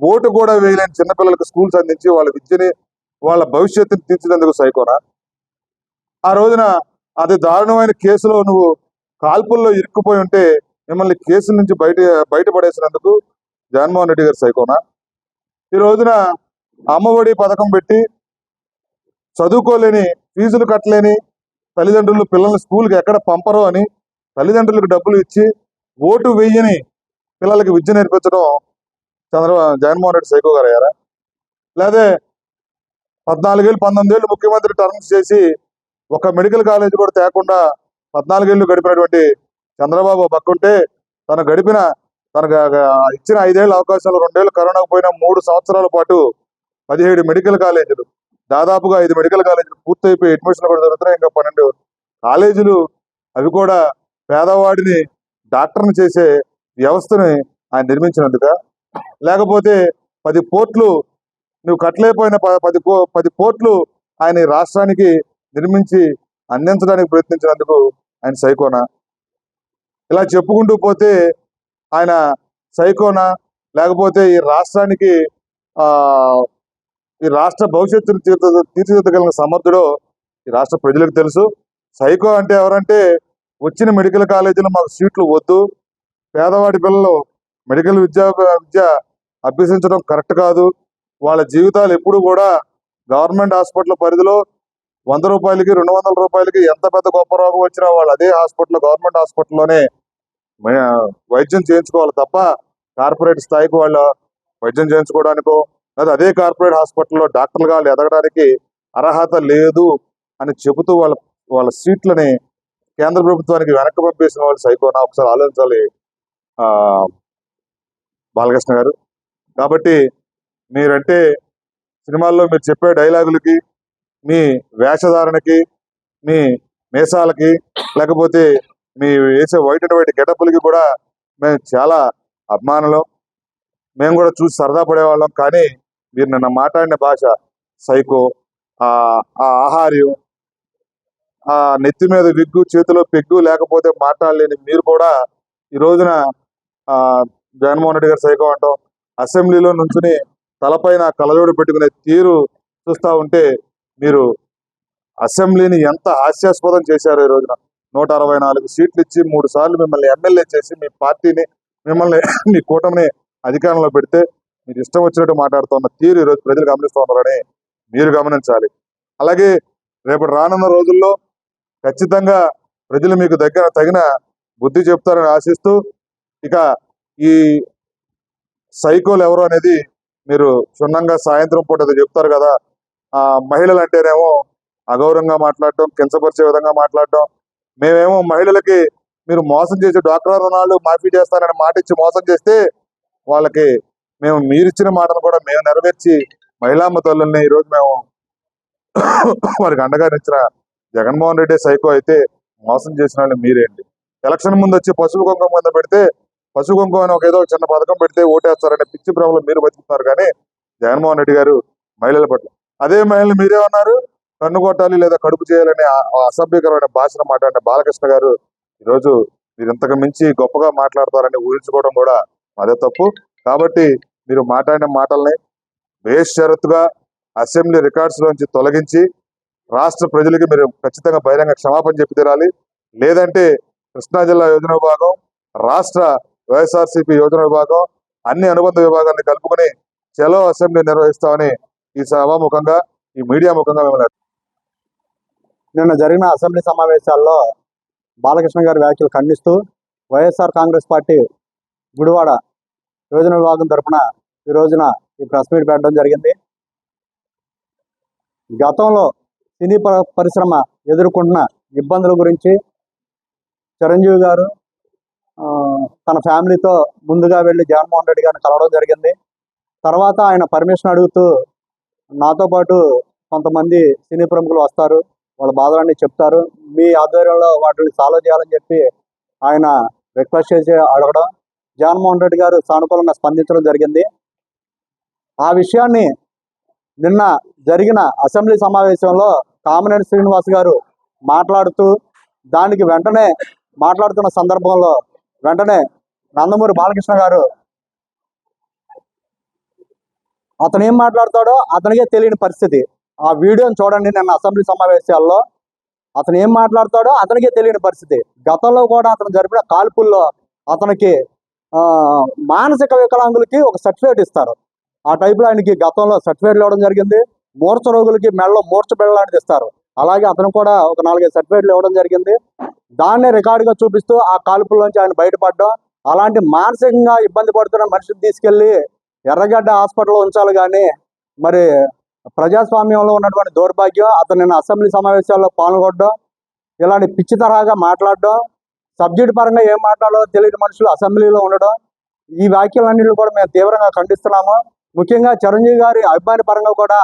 ఓటు కూడా వేయలేని చిన్నపిల్లలకు స్కూల్స్ అందించి వాళ్ళ విద్యని, వాళ్ళ భవిష్యత్తుని తీర్చినందుకు సైకోనా? ఆ రోజున అది దారుణమైన కేసులో నువ్వు కాల్పుల్లో ఇరుక్కుపోయి ఉంటే మిమ్మల్ని కేసుల నుంచి బయటపడేసినందుకు జగన్మోహన్ రెడ్డి గారు సైకోనా? ఈ రోజున అమ్మఒడి పథకం పెట్టి చదువుకోలేని, ఫీజులు కట్టలేని తల్లిదండ్రులు పిల్లల్ని స్కూల్కి ఎక్కడ పంపరు అని తల్లిదండ్రులకు డబ్బులు ఇచ్చి ఓటు వెయ్యని పిల్లలకి విద్య నేర్పించడం జగన్మోహన్ రెడ్డి సైకో గారు అయ్యారా? లేదా 14 ఏళ్ళు 19 ఏళ్ళు ముఖ్యమంత్రి టర్మ్స్ చేసి ఒక మెడికల్ కాలేజ్ కూడా తేకుండా 14 ఏళ్ళు గడిపినటువంటి చంద్రబాబు పక్కుంటే తనకు ఇచ్చిన 5 ఏళ్ళ అవకాశాలు 2 ఏళ్ళు కరోనాకు పోయిన 3 సంవత్సరాల పాటు 17 మెడికల్ కాలేజీలు, దాదాపుగా 5 మెడికల్ కాలేజీలు పూర్తయిపోయి అడ్మిషన్లు కూడా జరుగుతున్నాయి. ఇంకా 12 కాలేజీలు, అవి కూడా పేదవాడిని డాక్టర్ని చేసే వ్యవస్థని ఆయన నిర్మించినందుక? లేకపోతే 10 పోర్ట్లు నువ్వు కట్టలేకపోయిన 10 పోర్ట్లు ఆయన రాష్ట్రానికి నిర్మించి అందించడానికి ప్రయత్నించినందుకు ఆయన సైకోనా? ఇలా చెప్పుకుంటూ పోతే ఆయన సైకోనా, లేకపోతే ఈ రాష్ట్రానికి ఈ రాష్ట్ర భవిష్యత్తును తీర్చిదిద్దగలిగిన సమర్థుడో ఈ రాష్ట్ర ప్రజలకు తెలుసు. సైకో అంటే ఎవరంటే, వచ్చిన మెడికల్ కాలేజీలో మాకు సీట్లు వద్దు, పేదవాడి పిల్లలు మెడికల్ విద్య అభ్యసించడం కరెక్ట్ కాదు, వాళ్ళ జీవితాలు ఎప్పుడు కూడా గవర్నమెంట్ హాస్పిటల్ పరిధిలో 100 రూపాయలకి 200 రూపాయలకి ఎంత పెద్ద గొప్ప రోగం వచ్చినా వాళ్ళు అదే హాస్పిటల్, గవర్నమెంట్ హాస్పిటల్లోనే వైద్యం చేయించుకోవాలి తప్ప కార్పొరేట్ స్థాయికి వాళ్ళు వైద్యం చేయించుకోవడానికో లేదా అదే కార్పొరేట్ హాస్పిటల్లో డాక్టర్లుగా వాళ్ళు ఎదగడానికి అర్హత లేదు అని చెబుతూ వాళ్ళ సీట్లని కేంద్ర ప్రభుత్వానికి వెనక్కి పంపేసిన వాళ్ళు సైకోనా? ఒకసారి ఆలోచించాలి బాలకృష్ణ గారు. కాబట్టి మీరంటే సినిమాల్లో మీరు చెప్పే డైలాగులకి, మీ వేషధారణకి, మీ మీసాలకి, లేకపోతే మీ వేసే వైట్ అండ్ వైట్ గెటప్లకి కూడా మేము చాలా అభిమానులు. మేము కూడా చూసి సరదా పడేవాళ్ళం. కానీ మీరు నిన్న మాట్లాడిన భాష సైకో, ఆ ఆహార్యం, ఆ నెత్తి మీద విగ్గు చేతిలో పెగ్గు లేకపోతే మాట్లాడలేని మీరు కూడా ఈ రోజున జగన్మోహన్ రెడ్డి గారు సైకో అంటాం. అసెంబ్లీలో నుంచుని తలపైన కలజోడు పెట్టుకునే తీరు చూస్తూ ఉంటే మీరు అసెంబ్లీని ఎంత హాస్యాస్పదం చేశారు. ఈ రోజున 164 సీట్లు ఇచ్చి 3 సార్లు మిమ్మల్ని ఎమ్మెల్యే చేసి మీ పార్టీని, మిమ్మల్ని మీ కూటమిని అధికారంలో పెడితే మీరు ఇష్టం వచ్చినట్టు మాట్లాడుతున్న తీరు ఈరోజు ప్రజలు గమనిస్తూ ఉన్నారని మీరు గమనించాలి. అలాగే రేపు రానున్న రోజుల్లో ఖచ్చితంగా ప్రజలు మీకు తగిన బుద్ధి చెప్తారని ఆశిస్తూ, ఇక ఈ సైకోలు ఎవరు అనేది మీరు క్షుణ్ణంగా సాయంత్రం పూట చెప్తారు కదా. మహిళలు అంటేనేమో అగౌరవంగా మాట్లాడటం, కించపరిచే విధంగా మాట్లాడటం. మేమేమో మహిళలకి మీరు మోసం చేసి డ్వాక్రా రుణాలు మాఫీ చేస్తానని మాట ఇచ్చి మోసం చేస్తే వాళ్ళకి మీరిచ్చిన మాటను కూడా మేము నెరవేర్చి మహిళామ్మ తల్లుల్ని ఈరోజు మేము వారికి అండగా నిచ్చిన జగన్మోహన్ రెడ్డి సైకో అయితే మోసం చేసిన వాళ్ళు మీరేంటి? ఎలక్షన్ ముందు వచ్చి పసుపు కుంకుమ కింద పెడితే, పసుపు కుంకుమ అని ఏదో చిన్న పథకం పెడితే ఓటేస్తారనే పిచ్చి ప్రాబ్లం మీరు బతుకుతున్నారు. కానీ జగన్మోహన్ రెడ్డి గారు మహిళల పట్ల, అదే మహిళలు మీరేమన్నారు, కన్ను కొట్టాలి లేదా కడుపు చేయాలనే అసభ్యకరమైన భాషను మాట్లాడిన బాలకృష్ణ గారు ఈరోజు మీరు ఇంతకు మించి గొప్పగా మాట్లాడతారని ఊహించుకోవడం కూడా అదే తప్పు. కాబట్టి మీరు మాట్లాడిన మాటల్ని బేషరతుగా అసెంబ్లీ రికార్డ్స్ లోంచి తొలగించి రాష్ట్ర ప్రజలకి మీరు ఖచ్చితంగా బహిరంగ క్షమాపణ చెప్పి తీరాలి. లేదంటే కృష్ణా జిల్లా యోజన విభాగం, రాష్ట్ర వైఎస్ఆర్సీపీ యోజన విభాగం, అన్ని అనుబంధ విభాగాన్ని కలుపుకొని చలో అసెంబ్లీ నిర్వహిస్తామని ఈ సభాముఖంగా, ఈ మీడియా ముఖంగా మిమ్మల్ని. నిన్న జరిగిన అసెంబ్లీ సమావేశాల్లో బాలకృష్ణ గారి వ్యాఖ్యలు ఖండిస్తూ వైఎస్ఆర్ కాంగ్రెస్ పార్టీ గుడివాడ యోజన విభాగం తరఫున ఈ రోజున ఈ ప్రెస్ మీట్ పెట్టడం జరిగింది. గతంలో సినీ పరిశ్రమ ఎదుర్కొంటున్న ఇబ్బందుల గురించి చిరంజీవి గారు తన ఫ్యామిలీతో ముందుగా వెళ్ళి జగన్మోహన్ రెడ్డి గారిని కలవడం జరిగింది. తర్వాత ఆయన పర్మిషన్ అడుగుతూ నాతో పాటు కొంతమంది సినీ ప్రముఖులు వస్తారు, వాళ్ళ బాధలన్నీ చెప్తారు, మీ ఆధ్వర్యంలో వాటిని సాల్వ్ చేయాలని చెప్పి ఆయన రిక్వెస్ట్ చేసి అడగడం, జగన్మోహన్ రెడ్డి గారు సానుకూలంగా స్పందించడం జరిగింది. ఆ విషయాన్ని నిన్న జరిగిన అసెంబ్లీ సమావేశంలో కామినేని శ్రీనివాస్ గారు మాట్లాడుతూ, దానికి వెంటనే మాట్లాడుతున్న సందర్భంలో వెంటనే నందమూరి బాలకృష్ణ గారు అతను ఏం మాట్లాడతాడో అతనికే తెలియని పరిస్థితి. ఆ వీడియోని చూడండి. నిన్న అసెంబ్లీ సమావేశాల్లో అతను ఏం మాట్లాడతాడో అతనికే తెలియని పరిస్థితి. గతంలో కూడా అతను జరిపిన కాల్పుల్లో అతనికి మానసిక వికలాంగులకి ఒక సర్టిఫికేట్ ఇస్తారు. ఆ టైప్లో ఆయనకి గతంలో సర్టిఫికేట్లు ఇవ్వడం జరిగింది. మూర్ఛ రోగులకి మెడలో మూర్ఛ బిళ్ళ లాంటిది ఇస్తారు. అలాగే అతను కూడా ఒక 4-5 సర్టిఫికేట్లు ఇవ్వడం జరిగింది. దాన్నే రికార్డుగా చూపిస్తూ ఆ కాల్పుల్లోంచి ఆయన బయటపడడం, అలాంటి మానసికంగా ఇబ్బంది పడుతున్న మనిషిని తీసుకెళ్లి ఎర్రగడ్డ హాస్పిటల్లో ఉంచాలి. కానీ మరి ప్రజాస్వామ్యంలో ఉన్నటువంటి దౌర్భాగ్యం అతను నిన్న అసెంబ్లీ సమావేశాల్లో పాల్గొనడం, ఇలాంటి పిచ్చి తరహాగా మాట్లాడడం, సబ్జెక్ట్ పరంగా ఏం మాట్లాడాలో తెలియని మనుషులు అసెంబ్లీలో ఉండడం, ఈ వ్యాఖ్యలన్నింటినీ కూడా మేము తీవ్రంగా ఖండిస్తున్నాము. ముఖ్యంగా చిరంజీవి గారి అభిమాని పరంగా కూడా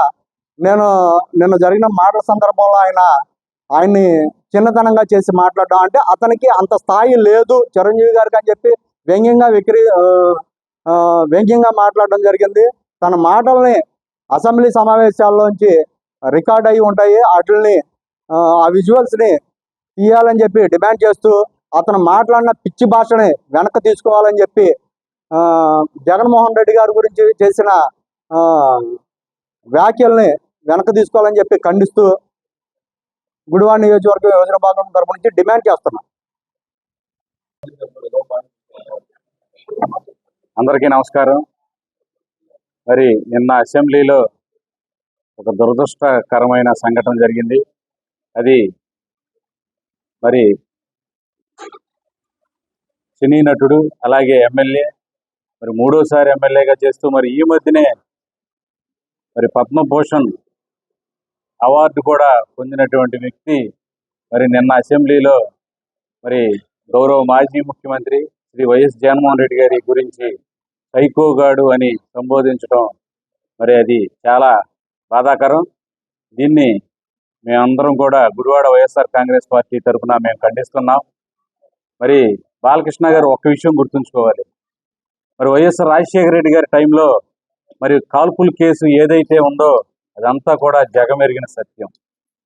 నేను నిన్న జరిగిన మాటల సందర్భంలో ఆయన్ని చిన్నతనంగా చేసి మాట్లాడడం, అంటే అతనికి అంత స్థాయి లేదు చిరంజీవి గారికి అని చెప్పి వ్యంగ్యంగా మాట్లాడడం జరిగింది. తన మాటల్ని అసెంబ్లీ సమావేశాల్లోంచి రికార్డ్ అయి ఉంటాయి, వాటిని ఆ విజువల్స్ని తీయాలని చెప్పి డిమాండ్ చేస్తూ అతను మాట్లాడిన పిచ్చి భాషని వెనక్కి తీసుకోవాలని చెప్పి జగన్మోహన్ రెడ్డి గారి గురించి చేసిన వ్యాఖ్యల్ని వెనక్కి తీసుకోవాలని చెప్పి ఖండిస్తూ గుడివాడ నియోజకవర్గం యోజన భాగం తరపు నుంచి డిమాండ్ చేస్తున్నాం. అందరికీ నమస్కారం. మరి నిన్న అసెంబ్లీలో ఒక దురదృష్టకరమైన సంఘటన జరిగింది. అది మరి సినీ నటుడు అలాగే ఎమ్మెల్యే మరి మూడోసారి ఎమ్మెల్యేగా చేస్తూ మరి ఈ మధ్యనే మరి పద్మభూషణ్ అవార్డు కూడా పొందినటువంటి వ్యక్తి మరి నిన్న అసెంబ్లీలో మరి గౌరవ మాజీ ముఖ్యమంత్రి శ్రీ వైఎస్ జగన్మోహన్ రెడ్డి గారి గురించి సైకోగాడు అని సంబోధించడం మరి అది చాలా బాధాకరం. దీన్ని మేమందరం కూడా గుడివాడ వైఎస్ఆర్ కాంగ్రెస్ పార్టీ తరఫున మేము ఖండిస్తున్నాం. మరి బాలకృష్ణ గారు ఒక్క విషయం గుర్తుంచుకోవాలి. మరి వైఎస్ఆర్ రాజశేఖర రెడ్డి గారి టైంలో మరి కాల్పుల కేసు ఏదైతే ఉందో అదంతా కూడా జగమెరిగిన సత్యం.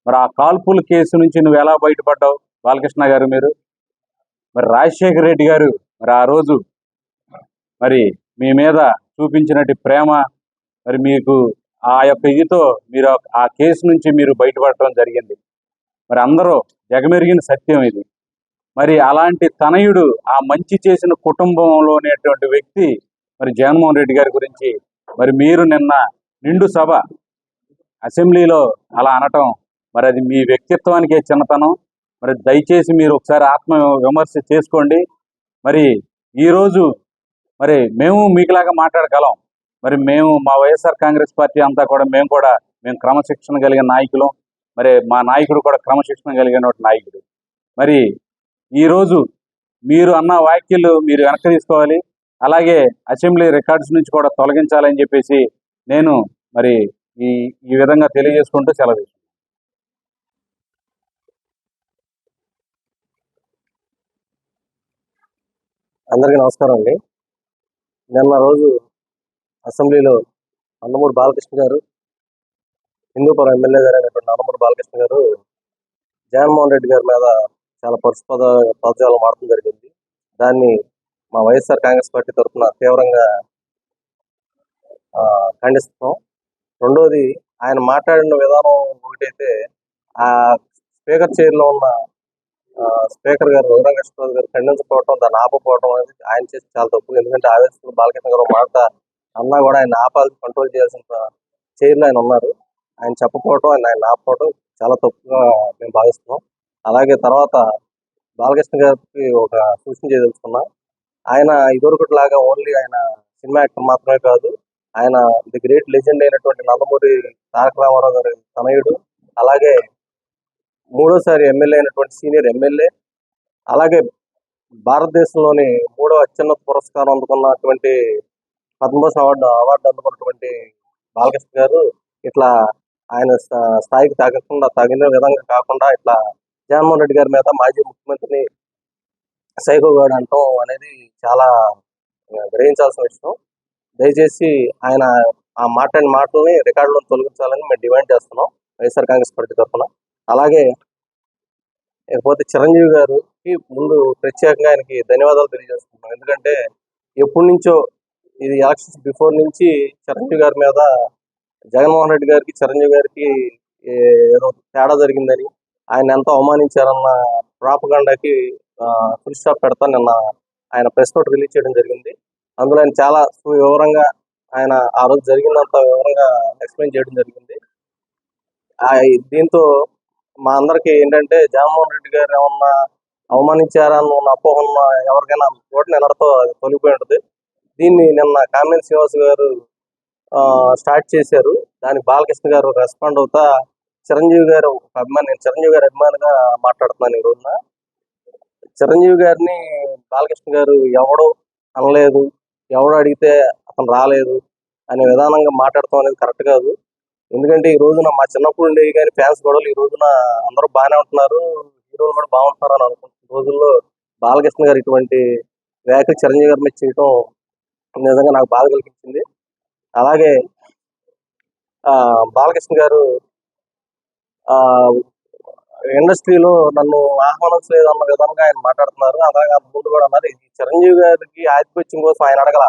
మరి ఆ కాల్పుల కేసు నుంచి నువ్వు ఎలా బయటపడ్డావు బాలకృష్ణ గారు? మీరు మరి రాజశేఖర రెడ్డి గారు మరి ఆ రోజు మరి మీ మీద చూపించినట్టు ప్రేమ మరి మీకు ఆ యొక్క ఇదితో మీరు ఆ కేసు నుంచి మీరు బయటపడటం జరిగింది. మరి అందరూ జగమెరిగిన సత్యం ఇది. మరి అలాంటి తనయుడు ఆ మంచి చేసిన కుటుంబంలోనేటువంటి వ్యక్తి మరి జగన్మోహన్ రెడ్డి గారి గురించి మరి మీరు నిన్న నిండు సభ అసెంబ్లీలో అలా అనటం మరి అది మీ వ్యక్తిత్వానికే చిన్నతనం. మరి దయచేసి మీరు ఒకసారి ఆత్మ విమర్శ చేసుకోండి. మరి ఈరోజు మరి మేము మీకులాగా మాట్లాడగలం. మరి మేము మా వైఎస్ఆర్ కాంగ్రెస్ పార్టీ అంతా కూడా మేము క్రమశిక్షణ కలిగిన నాయకులం. మరి మా నాయకుడు కూడా క్రమశిక్షణ కలిగిన నాయకుడు. మరి ఈరోజు మీరు అన్న వ్యాఖ్యలు మీరు వెనక్కి తీసుకోవాలి. అలాగే అసెంబ్లీ రికార్డ్స్ నుంచి కూడా తొలగించాలని చెప్పేసి నేను మరి ఈ విధంగా తెలియజేసుకుంటూ సెలవు. అందరికీ నమస్కారం అండి. నిన్న రోజు అసెంబ్లీలో నందమూరి బాలకృష్ణ గారు, హిందూపురం ఎమ్మెల్యే గారు అయినటువంటి నందమూరి బాలకృష్ణ గారు జగన్మోహన్ రెడ్డి గారి మీద చాలా పదజాలం ఆడటం జరిగింది. దాన్ని మా వైఎస్ఆర్ కాంగ్రెస్ పార్టీ తరఫున తీవ్రంగా ఖండిస్తున్నాం. రెండోది, ఆయన మాట్లాడిన విధానం ఒకటైతే ఆ స్పీకర్ చైర్లో ఉన్న స్పీకర్ గారు రఘురామకృష్ణరాజు గారు ఖండించకపోవడం, దాన్ని ఆపకపోవడం అనేది ఆయన చేసి చాలా తప్పు. ఎందుకంటే ఆవేశంలో బాలకృష్ణ గారు మాట అన్నా కూడా ఆయన ఆపాలి, కంట్రోల్ చేయాల్సిన చైర్లో ఆయన ఉన్నారు. ఆయన చెప్పకపోవడం, ఆయన ఆపకపోవడం చాలా తప్పుగా మేము భావిస్తున్నాం. అలాగే తర్వాత బాలకృష్ణ గారికి ఒక సూచన చేయదలుచుకున్నా. ఆయన ఇదివరకటి లాగా ఓన్లీ ఆయన సినిమా యాక్టర్ మాత్రమే కాదు, ఆయన ది గ్రేట్ లెజెండ్ అయినటువంటి నందమూరి తారక రామారావు గారి తనయుడు, అలాగే మూడోసారి ఎమ్మెల్యే అయినటువంటి సీనియర్ ఎమ్మెల్యే, అలాగే భారతదేశంలోని 3వ అత్యున్నత పురస్కారం అందుకున్నటువంటి పద్మభూషణ్ అవార్డు అందుకున్నటువంటి బాలకృష్ణ గారు ఇట్లా ఆయన స్థాయికి తగిన విధంగా కాకుండా ఇట్లా జగన్మోహన్ రెడ్డి గారి మీద మాజీ ముఖ్యమంత్రిని సైకోగాడు అంటాం అనేది చాలా గ్రహించాల్సిన విషయం. దయచేసి ఆయన ఆ మాట్లాడిన మాటలని రికార్డులో తొలగించాలని మేము డిమాండ్ చేస్తున్నాం వైఎస్ఆర్ కాంగ్రెస్ పార్టీ తరఫున. అలాగే ఇకపోతే చిరంజీవి గారికి ముందు ప్రత్యేకంగా ఆయనకి ధన్యవాదాలు తెలియజేస్తున్నాం. ఎందుకంటే ఎప్పటి నుంచో ఇది ఎలక్షన్స్ బిఫోర్ నుంచి చిరంజీవి గారి మీద జగన్మోహన్ రెడ్డి గారికి చిరంజీవి గారికి ఏదో తేడా జరిగిందని, ఆయన ఎంతో అవమానించారన్న ప్రాపగండాకి ఫుల్ స్టాప్ పెడతా నిన్న ఆయన ప్రెస్ నోట్ రిలీజ్ చేయడం జరిగింది. అందులో ఆయన చాలా వివరంగా ఆయన ఆ రోజు జరిగినంత వివరంగా ఎక్స్ప్లెయిన్ చేయడం జరిగింది. దీంతో మా అందరికి ఏంటంటే జగన్మోహన్ రెడ్డి గారు ఏమన్నా అవమానించారని ఉన్న అపోహ ఉన్న ఎవరికైనా చోట నిన్నటితో అది తొలిగిపోయి ఉంటుంది. దీన్ని నిన్న కామినేని శ్రీనివాస్ గారు స్టార్ట్ చేశారు. దానికి బాలకృష్ణ గారు రెస్పాండ్ అవుతా చిరంజీవి గారు నేను చిరంజీవి గారి అభిమానిగా మాట్లాడుతున్నాను. ఈ రోజున చిరంజీవి గారిని బాలకృష్ణ గారు ఎవడో అనలేదు, ఎవడో అడిగితే అతను రాలేదు అనే విధానంగా మాట్లాడతాం అనేది కరెక్ట్ కాదు. ఎందుకంటే ఈ రోజున మా చిన్నప్పుడు ఉండేవి కానీ ఫ్యాన్స్ గొడవలు, ఈ రోజున అందరూ బాగానే ఉంటున్నారు, హీరోలు కూడా బాగుంటున్నారు అని అనుకుంటున్న రోజుల్లో బాలకృష్ణ గారు ఇటువంటి వ్యాఖ్యలు చిరంజీవి గారి మీద చేయటం నిజంగా నాకు బాధ కలిగించింది. అలాగే బాలకృష్ణ గారు ఇండస్ట్రీలో నన్ను ఆహ్వానించలేదు అన్న విధంగా ఆయన మాట్లాడుతున్నారు. అలాగే ముందు కూడా అన్నారు, ఈ చిరంజీవి గారికి ఆధిపత్యం కోసం ఆయన అడగల.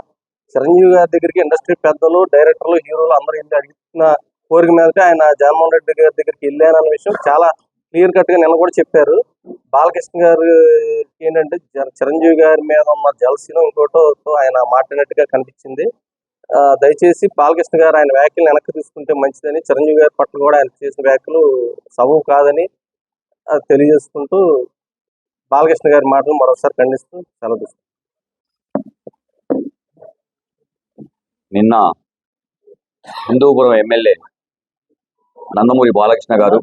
చిరంజీవి గారి దగ్గరికి ఇండస్ట్రీ పెద్దలు, డైరెక్టర్లు, హీరోలు అందరూ వెళ్ళి అడిగిన కోరిక మీదకి ఆయన జగన్మోహన్ రెడ్డి గారి దగ్గరికి వెళ్ళానన్న విషయం చాలా క్లియర్ కట్ గా నిన్న కూడా చెప్పారు. బాలకృష్ణ గారు ఏంటంటే చిరంజీవి గారి మీద ఉన్న జలసీలో ఇంకోటో ఆయన మాట్లాడినట్టుగా కనిపించింది. దయచేసి బాలకృష్ణ గారు ఆయన వ్యాఖ్యలు వెనక్కి తీసుకుంటే మంచిదని, చిరంజీవి గారి పట్ల కూడా ఆయన చేసిన వ్యాఖ్యలు సబబు కాదని తెలియజేసుకుంటూ బాలకృష్ణ గారి మాటలు మరోసారి ఖండిస్తూ సెలవు తీసుకుంటాం. నిన్న హిందూపురం ఎమ్మెల్యే నందమూరి బాలకృష్ణ గారు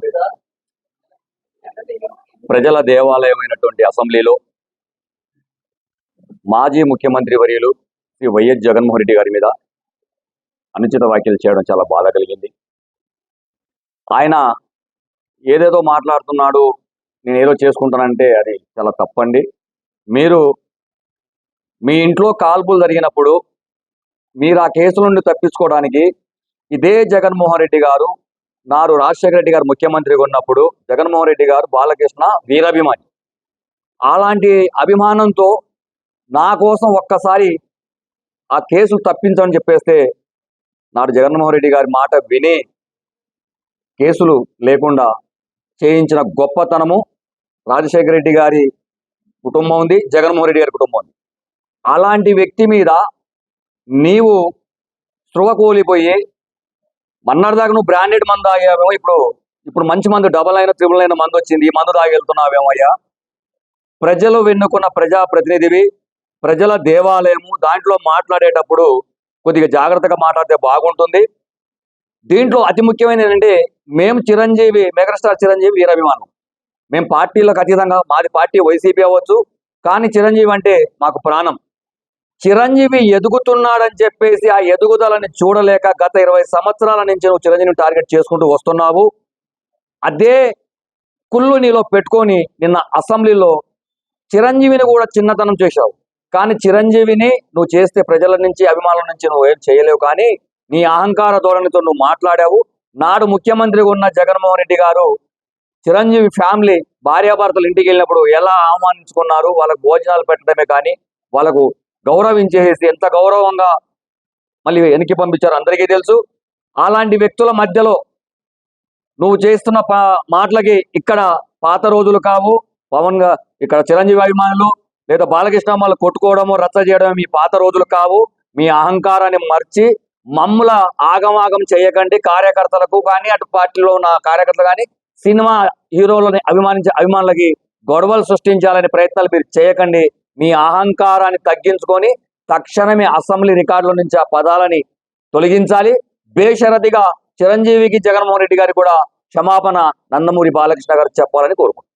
ప్రజల దేవాలయమైనటువంటి అసెంబ్లీలో మాజీ ముఖ్యమంత్రి వర్యులు శ్రీ వైఎస్ జగన్మోహన్ రెడ్డి గారి మీద అనుచిత వ్యాఖ్యలు చేయడం చాలా బాధ కలిగింది. ఆయన ఏదేదో మాట్లాడుతున్నాడు, నేను ఏదో చేసుకుంటానంటే అది చాలా తప్పండి. మీరు మీ ఇంట్లో కాల్పులు జరిగినప్పుడు మీరు ఆ కేసుల నుండి తప్పించుకోవడానికి ఇదే జగన్మోహన్ రెడ్డి గారు, నారు రాజశేఖర రెడ్డి గారు ముఖ్యమంత్రిగా ఉన్నప్పుడు జగన్మోహన్ రెడ్డి గారు బాలకృష్ణ వీరాభిమాని. అలాంటి అభిమానంతో నా కోసం ఒక్కసారి ఆ కేసులు తప్పించమని చెప్పేస్తే నాడు జగన్మోహన్ రెడ్డి గారి మాట విని కేసులు లేకుండా చేయించిన గొప్పతనము రాజశేఖర రెడ్డి గారి కుటుంబం ఉంది, జగన్మోహన్ రెడ్డి గారి కుటుంబం ఉంది. అలాంటి వ్యక్తి మీద నీవు స్పృహ కోల్పోయి మన్నటిదాకా నువ్వు బ్రాండెడ్ మందు తాగావేమో, ఇప్పుడు మంచి మందు డబల్ అయిన ట్రిపుల్ అయిన మందు వచ్చింది, ఈ మందు తాగెళ్తున్నావేమో అయ్యా. ప్రజలు వెన్నుకున్న ప్రజాప్రతినిధివి, ప్రజల దేవాలయము, దాంట్లో మాట్లాడేటప్పుడు కొద్దిగా జాగ్రత్తగా మాట్లాడితే బాగుంటుంది. దీంట్లో అతి ముఖ్యమైనది ఏంటంటే మేము చిరంజీవి, మెగాస్టార్ చిరంజీవి వీరాభిమానం. మేము పార్టీలకు అతీతంగా, మాది పార్టీ వైసీపీ అవ్వచ్చు, కానీ చిరంజీవి అంటే మాకు ప్రాణం. చిరంజీవి ఎదుగుతున్నాడని చెప్పేసి ఆ ఎదుగుదలని చూడలేక గత 20 సంవత్సరాల నుంచి నువ్వు చిరంజీవిని టార్గెట్ చేసుకుంటూ వస్తున్నావు. అదే కుళ్ళు నీలో పెట్టుకొని నిన్న అసెంబ్లీలో చిరంజీవిని కూడా చిన్నతనం చేశావు. కానీ చిరంజీవిని నువ్వు చేస్తే ప్రజల నుంచి, అభిమానుల నుంచి నువ్వు ఏం చేయలేవు. కానీ నీ అహంకార ధోరణితో నువ్వు మాట్లాడావు. నాడు ముఖ్యమంత్రిగా ఉన్న జగన్మోహన్ రెడ్డి గారు చిరంజీవి ఫ్యామిలీ భార్యాభర్తలు ఇంటికి వెళ్ళినప్పుడు ఎలా ఆహ్వానించుకున్నారు, వాళ్ళకు భోజనాలు పెట్టడమే కానీ వాళ్ళకు గౌరవించేసి ఎంత గౌరవంగా మళ్ళీ వెనక్కి పంపించారు అందరికీ తెలుసు. అలాంటి వ్యక్తుల మధ్యలో నువ్వు చేస్తున్న మాటలకి ఇక్కడ పాత రోజులు కావు. పవన్ గా ఇక్కడ చిరంజీవి అభిమానులు లేదా బాలకృష్ణ వాళ్ళు కొట్టుకోవడము, రచ్చ చేయడం మీ పాత రోజులు కావు. మీ అహంకారాన్ని మర్చి మమ్ముల ఆగమాగం చేయకండి. కార్యకర్తలకు కానీ, అటు పార్టీలో ఉన్న కార్యకర్తలు కానీ, సినిమా హీరోలని అభిమానులకి గొడవలు సృష్టించాలనే ప్రయత్నాలు మీరు చేయకండి. మీ అహంకారాన్ని తగ్గించుకొని తక్షణమే అసెంబ్లీ రికార్డుల నుంచి ఆ పదాలని తొలగించాలి. బేషరతిగా చిరంజీవికి, జగన్మోహన్ రెడ్డి గారికి కూడా క్షమాపణ నందమూరి బాలకృష్ణ గారు చెప్పాలని కోరుకుంటున్నాను.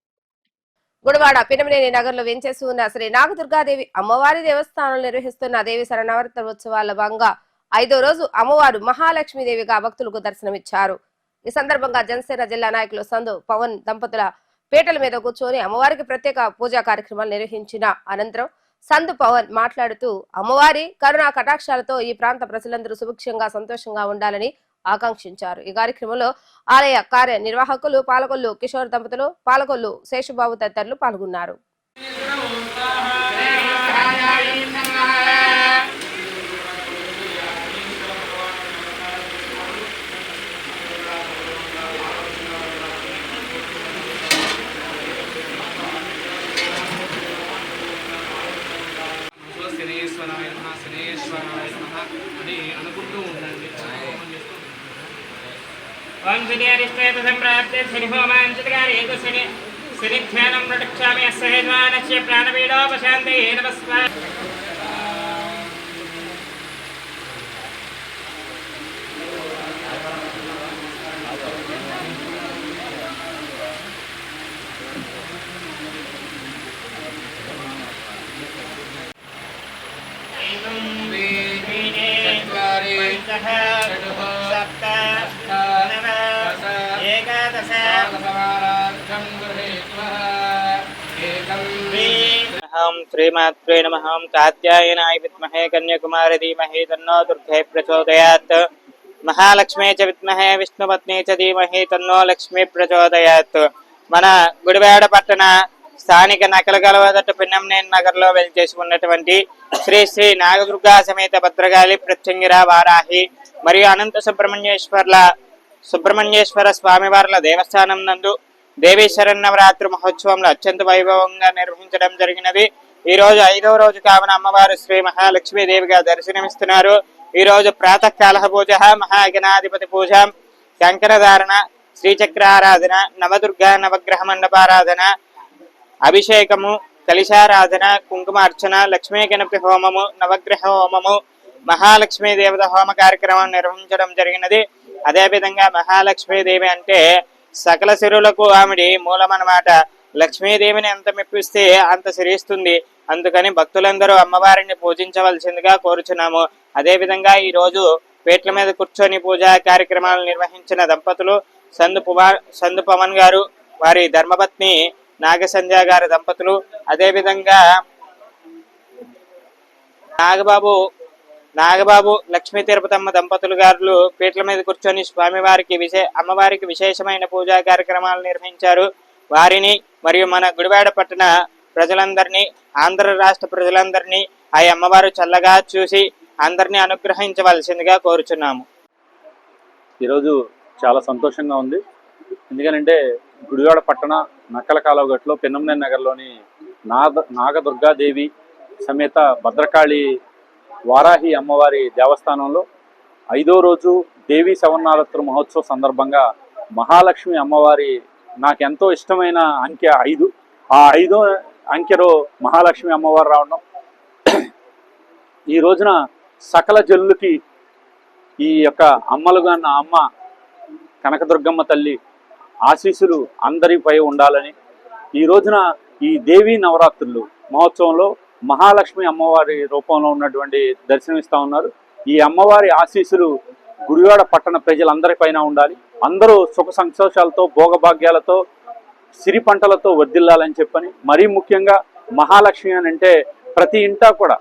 గుడివాడ పినమనేని నగర్లో వెంచేసి ఉన్న శ్రీ నాగదుర్గాదేవి అమ్మవారి దేవస్థానంలో నిర్వహిస్తున్న దేవి శరణవరాత్రి ఉత్సవాల భాగంగా 5వ రోజు అమ్మవారు మహాలక్ష్మీదేవిగా భక్తులకు దర్శనమిచ్చారు. ఈ సందర్భంగా జనసేన జిల్లా నాయకులు సందు పవన్ దంపతుల పీటల మీద కూర్చొని అమ్మవారికి ప్రత్యేక పూజా కార్యక్రమాలు నిర్వహించిన అనంతరం సందు పవన్ మాట్లాడుతూ అమ్మవారి కరుణా కటాక్షాలతో ఈ ప్రాంత ప్రజలందరూ సుభిక్షంగా, సంతోషంగా ఉండాలని ఆకాంక్షించారు. ఈ కార్యక్రమంలో ఆలయ కార్యనిర్వాహకులు పాలకొల్లు కిషోర్ దంపతులు, పాలకొల్లు శేషుబాబు తదితరులు పాల్గొన్నారు. ఓం శనిరిష్టేత సంప్రాప్తే శనిహోమాంచితకారే శని శనిధ్యానం ప్రదక్షామి అస్య హేత్వానస్య ప్రాణపీడోపశాంతయే నమస్కార. श्रीमात्रे नमः. कात्यायनाय विद्महे कन्याकुमारी धीमहि तन्नो दुर्गे प्रचोदयात्. महालक्ष्मी च विद्महे विष्णुपत्नी च धीमहि तन्नो लक्ष्मी प्रचोदयात्. మన గుడివాడ పట్టణ స్థానిక నకలగలవదట్టు పిన్నమనేని నగర్లో వెలిచేసుకున్నటువంటి శ్రీ శ్రీ నాగదుర్గా సమేత భద్రకాళి ప్రత్యంగిర వారాహి మరియు అనంత సుబ్రహ్మణ్యేశ్వర స్వామివార్ల దేవస్థానం నందు దేవీ శరన్నవరాత్రి మహోత్సవంలో అత్యంత వైభవంగా నిర్వహించడం జరిగినది. ఈ రోజు 5వ రోజు కావున అమ్మవారు శ్రీ మహాలక్ష్మీదేవిగా దర్శనమిస్తున్నారు. ఈ రోజు ప్రాతకాల పూజ, మహాగణాధిపతి పూజ, కంకణధారణ, శ్రీచక్రారాధన, నవదుర్గా నవగ్రహ మండపారాధన, అభిషేకము, కలిశారాధన, కుంకుమార్చన, లక్ష్మీ గణపతి హోమము, నవగ్రహ హోమము, మహాలక్ష్మీ దేవత హోమ కార్యక్రమం నిర్వహించడం జరిగినది. అదేవిధంగా మహాలక్ష్మీదేవి అంటే సకల సిరులకు ఆవిడ మూలమన్నమాట. లక్ష్మీదేవిని ఎంత మెప్పిస్తే అంత సిరిస్తుంది. అందుకని భక్తులందరూ అమ్మవారిని పూజించవలసిందిగా కోరుచున్నాము. అదేవిధంగా ఈ రోజు పేట్ల మీద కూర్చొని పూజా కార్యక్రమాలు నిర్వహించిన దంపతులు సందు పవన్ గారు, వారి ధర్మపత్ని నాగసంధ్య గారి దంపతులు, అదేవిధంగా నాగబాబు లక్ష్మీ తిరుపతమ్మ దంపతులు గారు పీటల మీద కూర్చొని అమ్మవారికి విశేషమైన పూజా కార్యక్రమాలు నిర్వహించారు. వారిని మరియు మన గుడివాడ పట్టణ ప్రజలందరినీ, ఆంధ్ర రాష్ట్ర ప్రజలందరినీ ఆ అమ్మవారు చల్లగా చూసి అందరినీ అనుగ్రహించవలసిందిగా కోరుచున్నాము. ఈరోజు చాలా సంతోషంగా ఉంది. ఎందుకంటే గుడివాడ పట్టణ నక్కల కాలువగట్టులో పిన్నమనేని నగర్లోని నాగదుర్గాదేవి సమేత భద్రకాళి వారాహి అమ్మవారి దేవస్థానంలో 5వ రోజు దేవీ శవన్నవరాత్రి మహోత్సవ సందర్భంగా మహాలక్ష్మి అమ్మవారి నాకెంతో ఇష్టమైన అంకె 5. ఆ 5వ అంకెలో మహాలక్ష్మి అమ్మవారు రావడం, ఈ రోజున సకల జనులకి ఈ యొక్క అమ్మలుగా నా అమ్మ కనకదుర్గమ్మ తల్లి ఆశీస్సులు అందరిపై ఉండాలని ఈ రోజున ఈ దేవీ నవరాత్రులు మహోత్సవంలో మహాలక్ష్మి అమ్మవారి రూపంలో ఉన్నటువంటి దర్శనమిస్తూ ఉన్నారు. ఈ అమ్మవారి ఆశీస్సులు గుడివాడ పట్టణ ప్రజలందరిపైన ఉండాలి. అందరూ సుఖ సంతోషాలతో, భోగభాగ్యాలతో, సిరి పంటలతో వర్ధిల్లాలని చెప్పని, మరీ ముఖ్యంగా మహాలక్ష్మి అని అంటే ప్రతి ఇంటా కూడా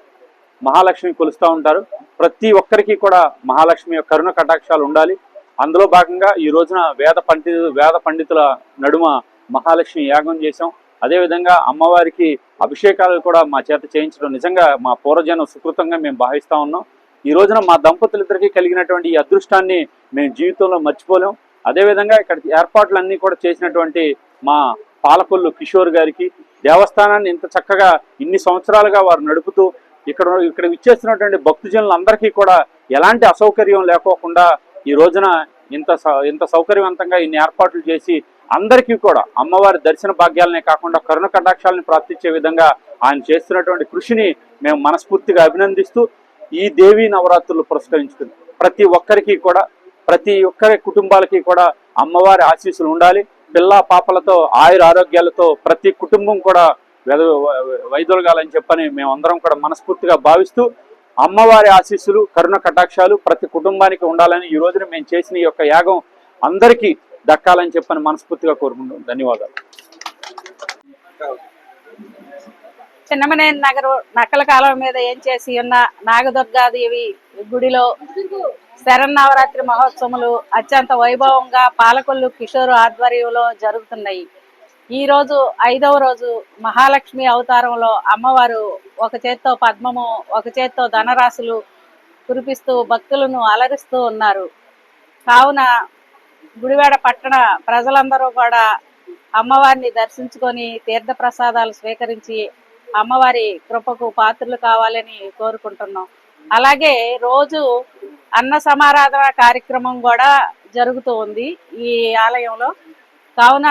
మహాలక్ష్మి కొలుస్తూ ఉంటారు. ప్రతి ఒక్కరికి కూడా మహాలక్ష్మి యొక్క కరుణ కటాక్షాలు ఉండాలి. అందులో భాగంగా ఈ రోజున వేద పండితుల నడుమ మహాలక్ష్మి యాగం చేశాం. అదేవిధంగా అమ్మవారికి అభిషేకాలు కూడా మా చేత చేయించడం నిజంగా మా పూర్వజన్మ సుకృతంగా మేము భావిస్తూ ఉన్నాం. ఈ రోజున మా దంపతులిద్దరికీ కలిగినటువంటి ఈ అదృష్టాన్ని మేము జీవితంలో మర్చిపోలేం. అదేవిధంగా ఇక్కడ ఏర్పాట్లన్నీ కూడా చేసినటువంటి మా పాలకొల్లు కిషోర్ గారికి, దేవస్థానాన్ని ఇంత చక్కగా ఇన్ని సంవత్సరాలుగా వారు నడుపుతూ ఇక్కడ విచ్చేస్తున్నటువంటి భక్తుజనులందరికీ కూడా ఎలాంటి అసౌకర్యం లేకోకుండా ఈ రోజున ఇంత సౌకర్యవంతంగా ఇన్ని ఏర్పాట్లు చేసి అందరికీ కూడా అమ్మవారి దర్శన భాగ్యాలనే కాకుండా కరుణ కటాక్షాలను ప్రార్థించే విధంగా ఆయన చేస్తున్నటువంటి కృషిని మేము మనస్ఫూర్తిగా అభినందిస్తూ ఈ దేవీ నవరాత్రులు పురస్కరించుకుంది ప్రతి ఒక్కరికి కూడా, ప్రతి ఒక్కరి కుటుంబాలకి కూడా అమ్మవారి ఆశీస్సులు ఉండాలి. పిల్ల పాపలతో ఆయుర ఆరోగ్యాలతో ప్రతి కుటుంబం కూడా వైదొలగాలని చెప్పని మేమందరం కూడా మనస్ఫూర్తిగా భావిస్తూ అమ్మవారి ఆశీస్సులు, కరుణ కటాక్షాలు ప్రతి కుటుంబానికి ఉండాలని ఈ రోజున మేము చేసిన ఈ యొక్క యాగం అందరికీ దక్కాలని చెప్పని మనస్ఫూర్తిగా కోరుకుంటున్నాం. ధన్యవాదాలు. పిన్నమనేని నగరు నక్కల కాలువ మీద ఏం చేసి ఉన్న నాగదుర్గాదేవి గుడిలో శరన్నవరాత్రి మహోత్సవములు అత్యంత వైభవంగా పాలకొల్లు కిషోర్ ఆధ్వర్యంలో జరుగుతున్నాయి. ఈ రోజు 5వ రోజు మహాలక్ష్మి అవతారంలో అమ్మవారు ఒక చేత్తో పద్మము, ఒక చేత్తో ధనరాశులు కురిపిస్తూ భక్తులను అలరిస్తూ ఉన్నారు. కావున గుడివాడ పట్టణ ప్రజలందరూ కూడా అమ్మవారిని దర్శించుకొని తీర్థ ప్రసాదాలు స్వీకరించి అమ్మవారి కృపకు పాత్రలు కావాలని కోరుకుంటున్నాం. అలాగే రోజు అన్న సమారాధన కార్యక్రమం కూడా జరుగుతూ ఉంది ఈ ఆలయంలో. కావున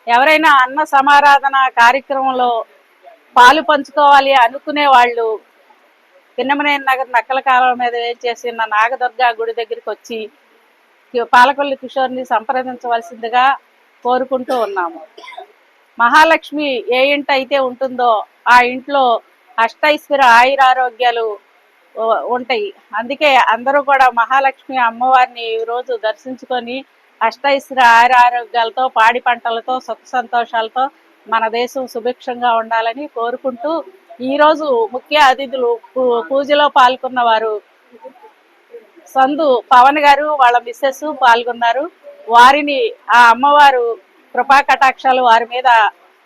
ఎవరైనా అన్న సమారాధన కార్యక్రమంలో పాలు పంచుకోవాలి అనుకునే వాళ్ళు పిన్నమనేని నగర్ నక్కల కాలువ మీద వేచేసిన నాగదుర్గా గుడి దగ్గరికి వచ్చి పాలకొల్లు కిషోర్ని సంప్రదించవలసిందిగా కోరుకుంటూ ఉన్నాము. మహాలక్ష్మి ఏ ఇంట అయితే ఉంటుందో ఆ ఇంట్లో అష్టైశ్వర్య ఆయురారోగ్యాలు ఉంటాయి. అందుకే అందరూ కూడా మహాలక్ష్మి అమ్మవారిని ఈ రోజు దర్శించుకొని అష్టైశ్వర్య ఆయురారోగ్యాలతో, పాడి పంటలతో, సుఖ సంతోషాలతో మన దేశం సుభిక్షంగా ఉండాలని కోరుకుంటూ ఈరోజు ముఖ్య అతిథులు పూజలో పాల్గొన్న వారు సందు పవన్ గారు, వాళ్ళ మిస్సెస్ పాల్గొన్నారు. వారిని ఆ అమ్మవారు కృపా కటాక్షాలు వారి మీద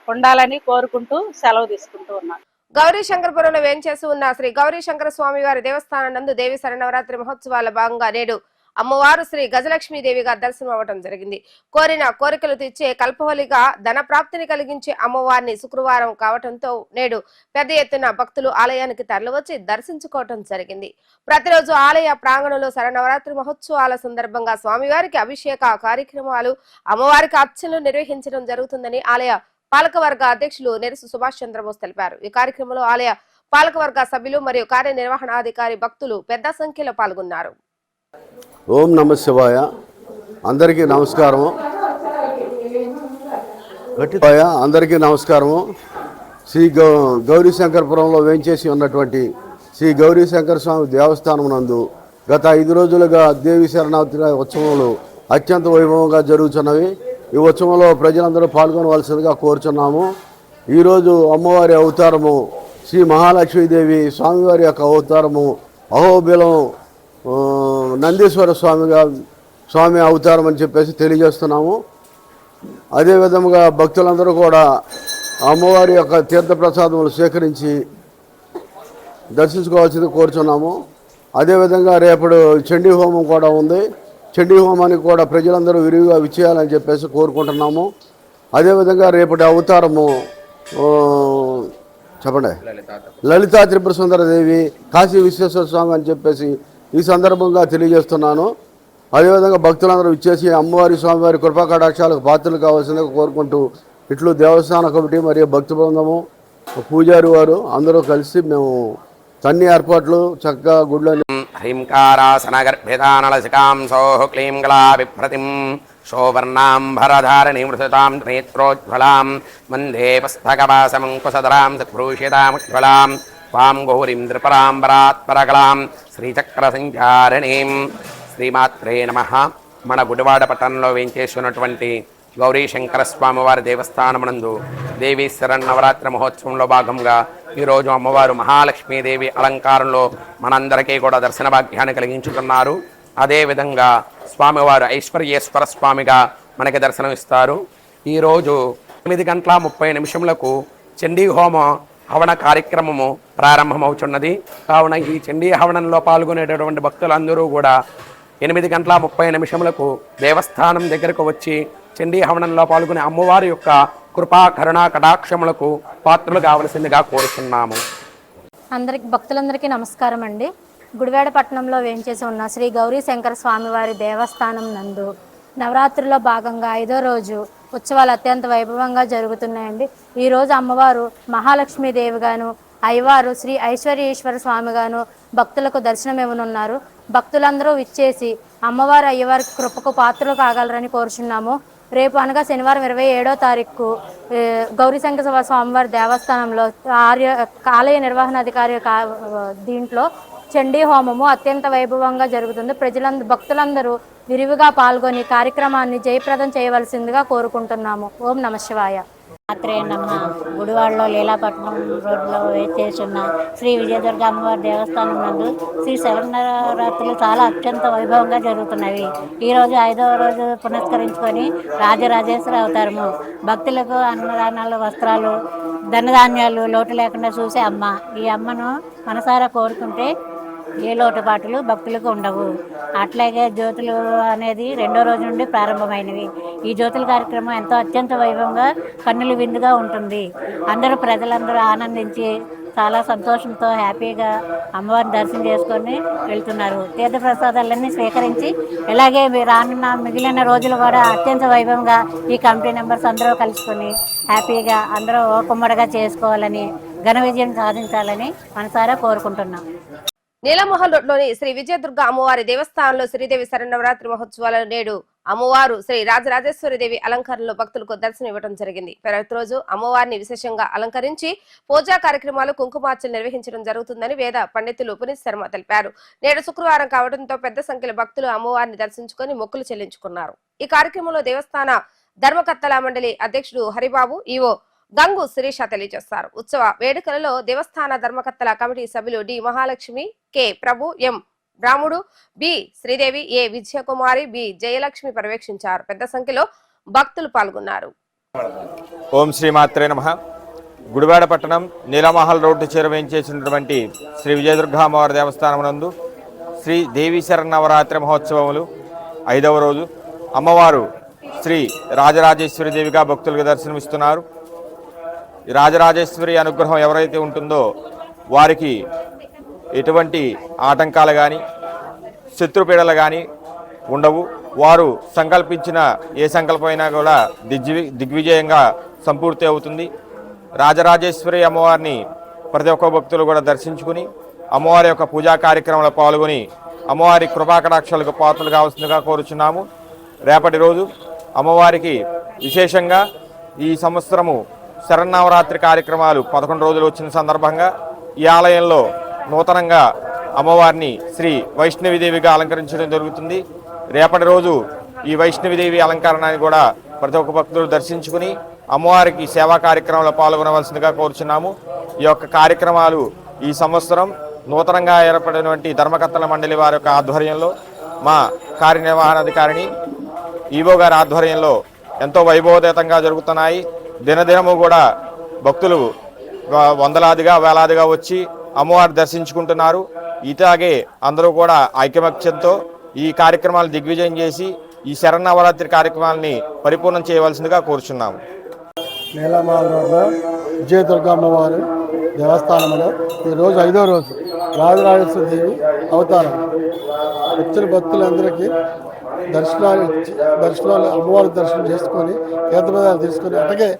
ఉండాలని కోరుకుంటూ సెలవు తీసుకుంటూ ఉన్నాను. గౌరీ శంకరపురంలో వేంచేసి ఉన్న శ్రీ గౌరీ శంకర స్వామి వారి దేవస్థానం నందు దేవి శరన్నవరాత్రి మహోత్సవాల భాగంగా నేడు అమ్మవారు శ్రీ గజలక్ష్మీదేవిగా దర్శనం అవ్వడం జరిగింది. కోరిన కోరికలు తీర్చే కల్పవలిగా ధన ప్రాప్తిని కలిగించే అమ్మవారిని శుక్రవారం కావడంతో నేడు పెద్ద ఎత్తున భక్తులు ఆలయానికి తరలివచ్చి దర్శించుకోవటం జరిగింది. ప్రతిరోజు ఆలయ ప్రాంగణంలో శరన్నవరాత్రి మహోత్సవాల సందర్భంగా స్వామివారికి అభిషేక కార్యక్రమాలు, అమ్మవారికి అర్చనలు నిర్వహించడం జరుగుతుందని ఆలయ పాలకవర్గ అధ్యక్షులు నెరసు సుభాష్ చంద్రబోస్ తెలిపారు. ఈ కార్యక్రమంలో ఆలయ పాలకవర్గ సభ్యులు మరియు కార్యనిర్వహణాధికారి భక్తులు పెద్ద సంఖ్యలో పాల్గొన్నారు. ఓం నమ శివాయ. అందరికీ నమస్కారము. అందరికీ నమస్కారము. శ్రీ గౌరీ శంకరపురంలో వేంచేసి ఉన్నటువంటి శ్రీ గౌరీ శంకర స్వామి దేవస్థానం నందు గత 5 రోజులుగా దేవి శరణావతి ఉత్సవాలు అత్యంత వైభవంగా జరుగుతున్నవి. ఈ ఉత్సవంలో ప్రజలందరూ పాల్గొనవలసిందిగా కోరుచున్నాము. ఈరోజు అమ్మవారి అవతారము శ్రీ మహాలక్ష్మీదేవి స్వామివారి యొక్క అవతారము అహోబిలం నందీశ్వర స్వామి అవతారం అని చెప్పేసి తెలియజేస్తున్నాము. అదేవిధంగా భక్తులందరూ కూడా అమ్మవారి యొక్క తీర్థప్రసాదములు స్వీకరించి దర్శించుకోవాల్సింది కోరుచున్నాము. అదేవిధంగా రేపటి చండీ హోమం కూడా ఉంది. చండీ హోమానికి కూడా ప్రజలందరూ విరివిగా విచ్చేయాలని చెప్పేసి కోరుకుంటున్నాము. అదేవిధంగా రేపటి అవతారము చెప్పండి లలితా త్రిపుర సుందరదేవి కాశీ విశ్వేశ్వర స్వామి అని చెప్పేసి ఈ సందర్భంగా తెలియజేస్తున్నాను. అదేవిధంగా భక్తులందరూ ఇచ్చేసి అమ్మవారి స్వామివారి కృపా కటాక్షాలకు పాత్రలు కావాల్సిందిగా కోరుకుంటూ ఇట్లు దేవస్థాన కమిటీ మరియు భక్తి బృందము పూజారి వారు అందరూ కలిసి మేము అన్ని ఏర్పాట్లు చక్కగా గుడ్లో హ్రీంకారాసనగర్భితానలసికాం సోః క్లీం గళా బిభ్రతిం శోవర్ణాంబరధారణీం వృషతాం నేత్రోజ్వలాం వందే పుస్తకవాసమంకుశధరాం సత్భూషితాముజ్వలాం త్వాం గౌరీం త్రిపరాంబరాత్పరకలాం శ్రీచక్ర సంచారణీం. శ్రీమాత్రే నమః. మన గుడివాడ పట్టణంలో వేంచేస్తున్నటువంటి గౌరీ శంకర స్వామి వారి దేవస్థానమునందు దేవి శరన్నవరాత్రి మహోత్సవంలో భాగంగా ఈరోజు అమ్మవారు మహాలక్ష్మీదేవి అలంకారంలో మనందరికీ కూడా దర్శన భాగ్యాన్ని కలిగించుతున్నారు. అదేవిధంగా స్వామివారు ఐశ్వర్యేశ్వర స్వామిగా మనకి దర్శనం ఇస్తారు. ఈరోజు 8:30 చండీ హోమ హవన కార్యక్రమము ప్రారంభమవుతున్నది. కావున ఈ చండీ హవనంలో పాల్గొనేటటువంటి భక్తులందరూ కూడా 8:30 దేవస్థానం దగ్గరకు వచ్చి చండీ హవనంలో పాల్గొనే అమ్మవారి యొక్క కృపా కరుణా కటాక్షములకు పాత్రలు కావలసిందిగా కోరుతున్నాము. భక్తులందరికీ నమస్కారం అండి. గుడివాడ పట్టణంలో వేంచేసి ఉన్న శ్రీ గౌరీ శంకర స్వామివారి దేవస్థానం నందు నవరాత్రిలో భాగంగా 5వ రోజు ఉత్సవాలు అత్యంత వైభవంగా జరుగుతున్నాయండి. ఈరోజు అమ్మవారు మహాలక్ష్మీదేవిగాను, అయ్యవారు శ్రీ ఐశ్వర్యేశ్వర స్వామిగాను భక్తులకు దర్శనం ఇవ్వనున్నారు. భక్తులందరూ విచ్చేసి అమ్మవారు అయ్యవారికి కృపకు పాత్రలు కాగలరని కోరుచున్నాము. రేపు అనగా శనివారం 27వ తారీఖు గౌరీశంకర స్వామివారి దేవస్థానంలో ఆలయ నిర్వహణాధికారి దీంట్లో చండీ హోమము అత్యంత వైభవంగా జరుగుతుంది. భక్తులందరూ విరివిగా పాల్గొని కార్యక్రమాన్ని జయప్రదం చేయవలసిందిగా కోరుకుంటున్నాము. ఓం నమ శివాయ. మాత్రేనమ్మ గుడివాడలో లీలాపట్నం రోడ్లో వేచేసిన శ్రీ విజయదుర్గ అమ్మవారి దేవస్థానం నందు శ్రీ శరన్నవరాత్రులు చాలా అత్యంత వైభవంగా జరుగుతున్నవి. ఈరోజు 5వ రోజు పునస్కరించుకొని రాజరాజేశ్వరి అవతారము. భక్తులకు అన్నదానాలు, వస్త్రాలు, ధనధాన్యాలు లోటు లేకుండా చూసే అమ్మ. ఈ అమ్మను మనసారా కోరుకుంటే ఏ లోటుపాట్లు భక్తులకు ఉండవు. అట్లాగే జ్యోతులు అనేది 2వ రోజు నుండి ప్రారంభమైనవి. ఈ జ్యోతుల కార్యక్రమం ఎంతో అత్యంత వైభవంగా కన్నుల విందుగా ఉంటుంది. ప్రజలందరూ ఆనందించి చాలా సంతోషంతో హ్యాపీగా అమ్మవారిని దర్శనం చేసుకొని వెళ్తున్నారు. తీర్థప్రసాదాలన్నీ స్వీకరించి ఇలాగే రానున్న మిగిలిన రోజులు కూడా అత్యంత వైభవంగా ఈ కమిటీ మెంబర్స్ అందరూ కలుసుకొని హ్యాపీగా అందరూ కుమ్మడిగా చేసుకోవాలని, ఘన విజయం సాధించాలని మనసారా కోరుకుంటున్నాం. నీలమహల్ రోడ్లోని శ్రీ విజయదుర్గ అమ్మవారి దేవస్థానంలో శ్రీదేవి శరన్నవరాత్రి మహోత్సవాలను నేడు అమ్మవారు శ్రీ రాజరాజేశ్వరి దేవి అలంకరణలో భక్తులకు దర్శనం ఇవ్వడం జరిగింది. ప్రతిరోజు అమ్మవారిని విశేషంగా అలంకరించి పూజా కార్యక్రమాలు, కుంకుమార్చనలు నిర్వహించడం జరుగుతుందని వేద పండితులు పునీత్ శర్మ తెలిపారు. నేడు శుక్రవారం కావడంతో పెద్ద సంఖ్యలో భక్తులు అమ్మవారిని దర్శించుకొని మొక్కులు చెల్లించుకున్నారు. ఈ కార్యక్రమంలో దేవస్థాన ధర్మకర్తల మండలి అధ్యక్షుడు హరిబాబు, ఈవో గంగు శిరీష తెలియజేస్తారు. ఉత్సవ వేడుకలలో దేవస్థాన ధర్మకర్తల కమిటీ సభ్యులు డి మహాలక్ష్మి, కె ప్రభు, ఎం రాముడు, బి శ్రీదేవి, ఏ విజయకుమారి, బి జయలక్ష్మి పర్యవేక్షించారు. పెద్ద సంఖ్యలో భక్తులు పాల్గొన్నారు. ఓం శ్రీమాత్రే నమః. గుడివాడ పట్టణం నీలమహల్ రోడ్డు చేరువేంచేసినటువంటి శ్రీ విజయదుర్గా అమ్మవారి దేవస్థానం నందు శ్రీ దేవీ శరన్నవరాత్రి మహోత్సవములు 5వ రోజు అమ్మవారు శ్రీ రాజరాజేశ్వరి దేవిగా భక్తులకు దర్శనమిస్తున్నారు. ఈ రాజరాజేశ్వరి అనుగ్రహం ఎవరైతే ఉంటుందో వారికి ఎటువంటి ఆటంకాలు కానీ శత్రుపీడలు కానీ ఉండవు. వారు సంకల్పించిన ఏ సంకల్పమైనా కూడా దిగ్విజయంగా సంపూర్తి అవుతుంది. రాజరాజేశ్వరి అమ్మవారిని ప్రతి ఒక్క భక్తులు కూడా దర్శించుకుని అమ్మవారి యొక్క పూజా కార్యక్రమంలో పాల్గొని అమ్మవారి కృపాకటాక్షాలకు పాత్రలు కావాల్సిందిగా కోరుచున్నాము. రేపటి రోజు అమ్మవారికి విశేషంగా ఈ సంవత్సరము శరన్నవరాత్రి కార్యక్రమాలు 11 రోజులు వచ్చిన సందర్భంగా ఈ ఆలయంలో నూతనంగా అమ్మవారిని శ్రీ వైష్ణవిదేవిగా అలంకరించడం జరుగుతుంది. రేపటి రోజు ఈ వైష్ణవిదేవి అలంకరణాన్ని కూడా ప్రతి ఒక్క భక్తులు దర్శించుకుని అమ్మవారికి సేవా కార్యక్రమంలో పాల్గొనవలసిందిగా కోరుచున్నాము. ఈ యొక్క కార్యక్రమాలు ఈ సంవత్సరం నూతనంగా ఏర్పడినటువంటి ధర్మకర్తల మండలి వారి యొక్క ఆధ్వర్యంలో మా కార్యనిర్వహణాధికారిని ఈవో గారి ఆధ్వర్యంలో ఎంతో వైభవోపేతంగా జరుగుతున్నాయి. దినదినము కూడా భక్తులు వందలాదిగా వేలాదిగా వచ్చి అమ్మవారిని దర్శించుకుంటున్నారు. ఇలాగే అందరూ కూడా ఐకమత్యంతో ఈ కార్యక్రమాలు దిగ్విజయం చేసి ఈ శరన్నవరాత్రి కార్యక్రమాలని పరిపూర్ణం చేయవలసిందిగా కోరుచున్నాము. నీలమహల్ రోడ్లో విజయదుర్గా అమ్మవారి దేవస్థానంలో ఈరోజు 5వ రోజు రాజరాజేశ్వరి దేవి అవతారం. వచ్చిన భక్తులందరికీ దర్శనాలు అమ్మవారి దర్శనం చేసుకొని తీర్థపదాలు తీసుకొని అట్లాగే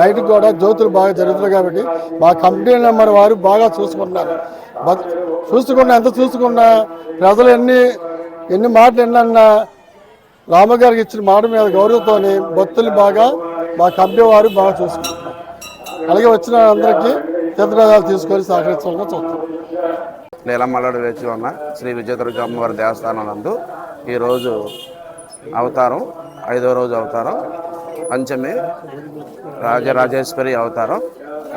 నైట్ కూడా జ్యోతులు బాగా జరుగుతున్నాయి కాబట్టి మా కంపెనీ నెంబర్ వారు బాగా చూసుకుంటున్నారు. ఎంత చూసుకున్నా ప్రజలు ఎన్ని మాటలు ఎన్నన్నా రామగారికి ఇచ్చిన మాట మీద గౌరవంతోనే భక్తులు బాగా మా కంపెనీ వారు బాగా చూసుకుంటున్నారు. అలాగే వచ్చిన అందరికీ తీర్థపదాలు తీసుకొని సహకరించాలని చూస్తాం. నీలమహల్ వేచి ఉన్న శ్రీ విజయదుర్గా అమ్మవారి దేవస్థానం నందు ఈరోజు అవతారం 5వ రోజు అవతారం పంచమి రాజరాజేశ్వరి అవతారం.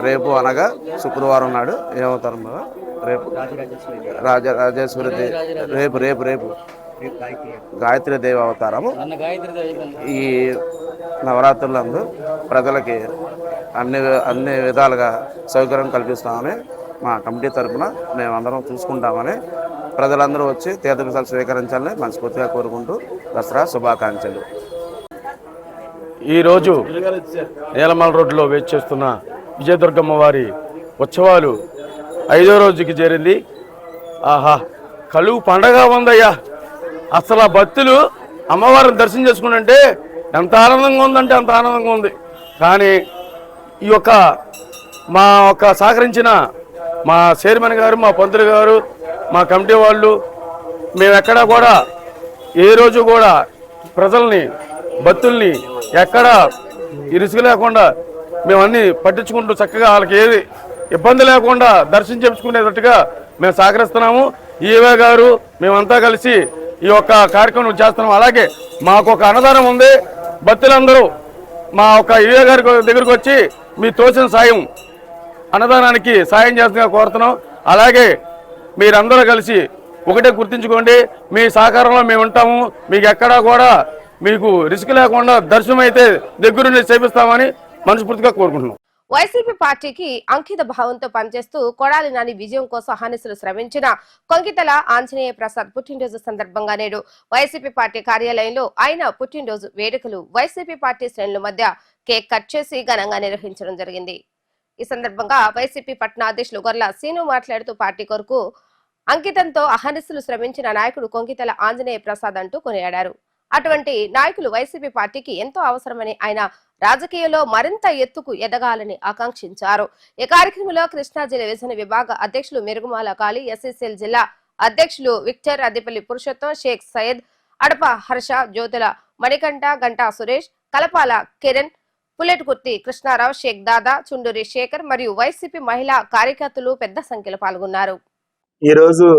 రేపు అనగా శుక్రవారం నాడు ఏ అవతారం రేపు రాజరాజేశ్వరి రేపు రేపు రేపు గాయత్రి దేవి అవతారము. ఈ నవరాత్రులందు ప్రజలకి అన్ని విధాలుగా సౌకర్యం కల్పిస్తామని మా కమిటీ తరఫున మేమందరం చూసుకుంటామని ప్రజలందరూ వచ్చి తీర్థప్రసాదాలు స్వీకరించాలని మనస్ఫూర్తిగా కోరుకుంటూ దసరా శుభాకాంక్షలు. ఈరోజు నీలమహల్ రోడ్లో వేచేస్తున్న విజయదుర్గమ్మ వారి ఉత్సవాలు 5వ రోజుకి చేరింది. ఆహా, కలువు పండగ ఉందయ్యా. అసలు ఆ భక్తులు అమ్మవారిని దర్శనం చేసుకుంటే ఎంత ఆనందంగా ఉందంటే అంత ఆనందంగా ఉంది. కానీ ఈ యొక్క మా సహకరించిన మా చైర్మన్ గారు, మా పంతులు గారు, మా కమిటీ వాళ్ళు మేము ఎక్కడా కూడా ఏ రోజు కూడా ప్రజల్ని భక్తుల్ని ఎక్కడా ఇరుసుకు లేకుండా మేము అన్నీ పట్టించుకుంటూ చక్కగా వాళ్ళకి ఏది ఇబ్బంది లేకుండా దర్శనం చేయించుకునేటట్టుగా మేము సహకరిస్తున్నాము. ఈవే గారు మేమంతా కలిసి ఈ యొక్క కార్యక్రమం చేస్తున్నాం. అలాగే మాకు ఒక అన్నదానం ఉంది. భక్తులందరూ మా ఈవే గారి దగ్గరకు వచ్చి మీ తోచిన సాయం అన్నదానానికి సాయం చేస్తున్నా కోరుతున్నాం. అలాగే మీరందరూ కలిసి ఒకటే గుర్తుంచుకోండి, మీ సహకారంలో మేము ఉంటాము. మీకు ఎక్కడా కూడా మీకు రిస్క్ లేకుండా దర్శనం అయితే దగ్గరుండి చేపిస్తామని మనస్ఫూర్తిగా కోరుకుంటున్నాం. వైసీపీ పార్టీకి అంకిత భావంతో పనిచేస్తూ కొడాలి నాని విజయం కోసం అహర్నిశలు శ్రమించిన కొంకితల ఆంజనేయ ప్రసాద్ పుట్టినరోజు సందర్భంగా నేడు వైసీపీ పార్టీ కార్యాలయంలో ఆయన పుట్టినరోజు వేడుకలు వైసీపీ పార్టీ శ్రేణుల మధ్య కేక్ కట్ చేసి ఘనంగా నిర్వహించడం జరిగింది. ఈ సందర్భంగా వైసీపీ పట్టణ అధ్యక్షులు గొర్ల సీను మాట్లాడుతూ పార్టీ కొరకు అంకితంతో అహర్నిశలు శ్రమించిన నాయకుడు కొంకితల ఆంజనేయ ప్రసాద్ అంటూ కొనియాడారు. అటువంటి నాయకులు వైసీపీ పార్టీకి ఎంతో అవసరమని ఆయన రాజకీయంలో మరింత ఎత్తుకు ఎదగాలని ఆకాంక్షించారు. ఈ కార్యక్రమంలో కృష్ణా జిల్లా విభజన విభాగ అధ్యక్షులు మెరుగుమాల కాళీ, ఎస్ఎస్ఎల్ జిల్లా అధ్యక్షులు విక్టర్, అదిపల్లి పురుషోత్తం, షేక్ సయ్యద్, అడప హర్ష, జ్యోతుల మణికంఠ, గంటా సురేష్, కలపాల కిరణ్, పుల్లెటుకుర్తి కృష్ణారావు, షేక్ దాదా, చుండూరి శేఖర్ మరియు వైసీపీ మహిళా కార్యకర్తలు పెద్ద సంఖ్యలో పాల్గొన్నారు. ఈరోజు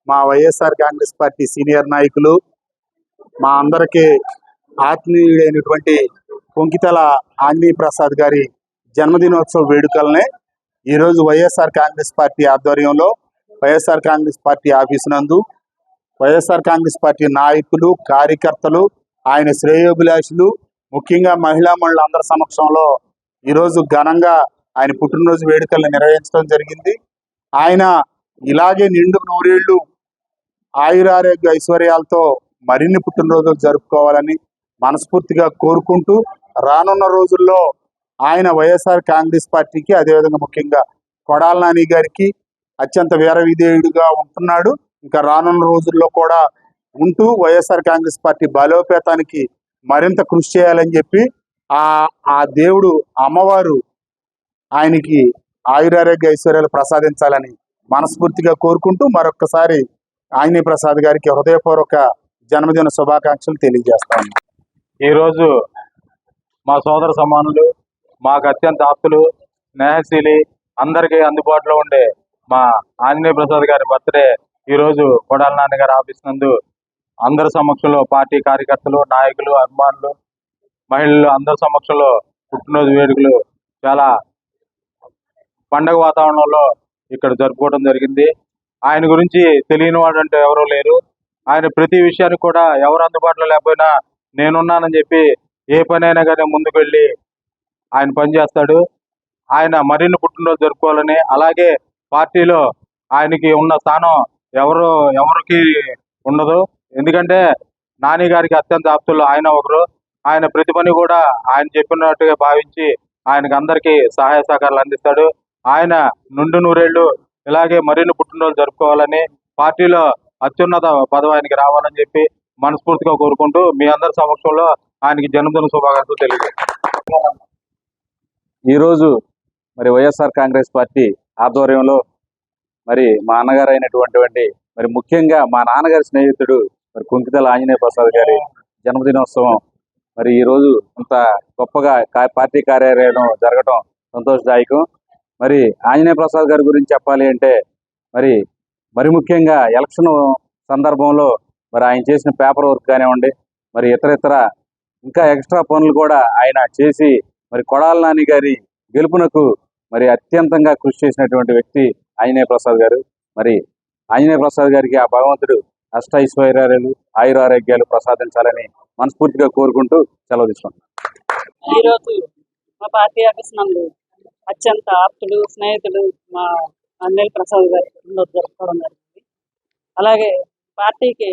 మా వైఎస్ఆర్ కాంగ్రెస్ పార్టీ సీనియర్ నాయకులు, మా అందరికీ ఆత్మీయుడైనటువంటి కొంకితల ఆంజనేయ ప్రసాద్ గారి జన్మదినోత్సవ వేడుకలనే ఈరోజు వైఎస్ఆర్ కాంగ్రెస్ పార్టీ ఆధ్వర్యంలో వైఎస్ఆర్ కాంగ్రెస్ పార్టీ ఆఫీసు నందు వైఎస్ఆర్ కాంగ్రెస్ పార్టీ నాయకులు, కార్యకర్తలు, ఆయన శ్రేయోభిలాషులు ముఖ్యంగా మహిళా మండలందరి సమక్షంలో ఈరోజు ఘనంగా ఆయన పుట్టినరోజు వేడుకలను నిర్వహించడం జరిగింది. ఆయన ఇలాగే నిండు నూరేళ్లు ఆయురారోగ్య ఐశ్వర్యాలతో మరిన్ని పుట్టినరోజులు జరుపుకోవాలని మనస్ఫూర్తిగా కోరుకుంటూ రానున్న రోజుల్లో ఆయన వైఎస్ఆర్ కాంగ్రెస్ పార్టీకి, అదేవిధంగా ముఖ్యంగా కొడాల నాని గారికి అత్యంత వీర విధేయుడిగా ఉంటున్నాడు. ఇంకా రానున్న రోజుల్లో కూడా ఉంటూ వైఎస్ఆర్ కాంగ్రెస్ పార్టీ బలోపేతానికి మరింత కృషి చేయాలని చెప్పి ఆ దేవుడు అమ్మవారు ఆయనకి ఆయురారోగ్య ఐశ్వర్యాలు ప్రసాదించాలని మనస్ఫూర్తిగా కోరుకుంటూ మరొక్కసారి ఆంజనేయ ప్రసాద్ గారికి హృదయపూర్వక జన్మదిన శుభాకాంక్షలు తెలియజేస్తాను. ఈరోజు మా సోదర సమానులు, మాకు అత్యంత ఆప్తులు, స్నేహశీలి, అందరికీ అందుబాటులో ఉండే మా ఆంజనేయ ప్రసాద్ గారి బర్త్డే ఈరోజు కొడాల నాని గారి ఆఫీస్ నందు అందరి సమక్షంలో పార్టీ కార్యకర్తలు, నాయకులు, అభిమానులు, మహిళలు అందరి సమక్షంలో పుట్టినరోజు వేడుకలు చాలా పండగ వాతావరణంలో ఇక్కడ జరుపుకోవడం జరిగింది. ఆయన గురించి తెలియని వాడు అంటే ఎవరూ లేరు. ఆయన ప్రతి విషయానికి కూడా ఎవరు అందుబాటులో లేకపోయినా నేనున్నానని చెప్పి ఏ పనైనా కానీ ముందుకు వెళ్ళి ఆయన పనిచేస్తాడు. ఆయన మరిన్ని పుట్టినరోజు జరుపుకోవాలని, అలాగే పార్టీలో ఆయనకి ఉన్న స్థానం ఎవరికి ఉండదు. ఎందుకంటే నాని గారికి అత్యంత ఆప్తుల్లో ఆయన ఒకరు. ఆయన ప్రతి పని కూడా ఆయన చెప్పినట్టుగా భావించి ఆయనకు అందరికీ సహాయ సహకారాలు అందిస్తాడు. ఆయన నుండి నూరేళ్లు ఇలాగే మరిన్ని పుట్టినరోజు జరుపుకోవాలని, పార్టీలో అత్యున్నత పదవి ఆయనకి రావాలని చెప్పి మనస్ఫూర్తిగా కోరుకుంటూ మీ అందరి సమక్షంలో ఆయనకి జన్మదిన శుభాకాంక్షలు తెలియజేస్తాను. ఈరోజు మరి వైఎస్ఆర్ కాంగ్రెస్ పార్టీ ఆధ్వర్యంలో మరి మా అన్నగారు అయినటువంటి మరి ముఖ్యంగా మా నాన్నగారి స్నేహితుడు మరి కుంకితల ఆంజనేయ ప్రసాద్ గారి జన్మదినోత్సవం మరి ఈరోజు అంత గొప్పగా పార్టీ కార్యాలయం జరగటం సంతోషదాయకం. మరి ఆంజనేయ ప్రసాద్ గారి గురించి చెప్పాలి అంటే మరి ముఖ్యంగా ఎలక్షన్ సందర్భంలో మరి ఆయన చేసిన పేపర్ వర్క్ కానివ్వండి, మరి ఇతర ఇంకా ఎక్స్ట్రా పనులు కూడా ఆయన చేసి మరి కొడాల నాని గారి గెలుపునకు మరి అత్యంతంగా కృషి చేసినటువంటి వ్యక్తి ఆంజనేయ ప్రసాద్ గారు. మరి ఆంజనేయ ప్రసాద్ గారికి ఆ భగవంతుడు అష్టైశ్వర్యాలు, ఆయురారోగ్యాలు ప్రసాదించాలని మనస్ఫూర్తిగా కోరుకుంటూ సెలవు తీసుకుంటాం. ఈరోజు మా పార్టీ ఆఫీస్ నందు అత్యంత ఆప్తులు, స్నేహితులు మా ఆంజనేయ ప్రసాద్ గారి జరుపుకోవడం జరిగింది. అలాగే పార్టీకి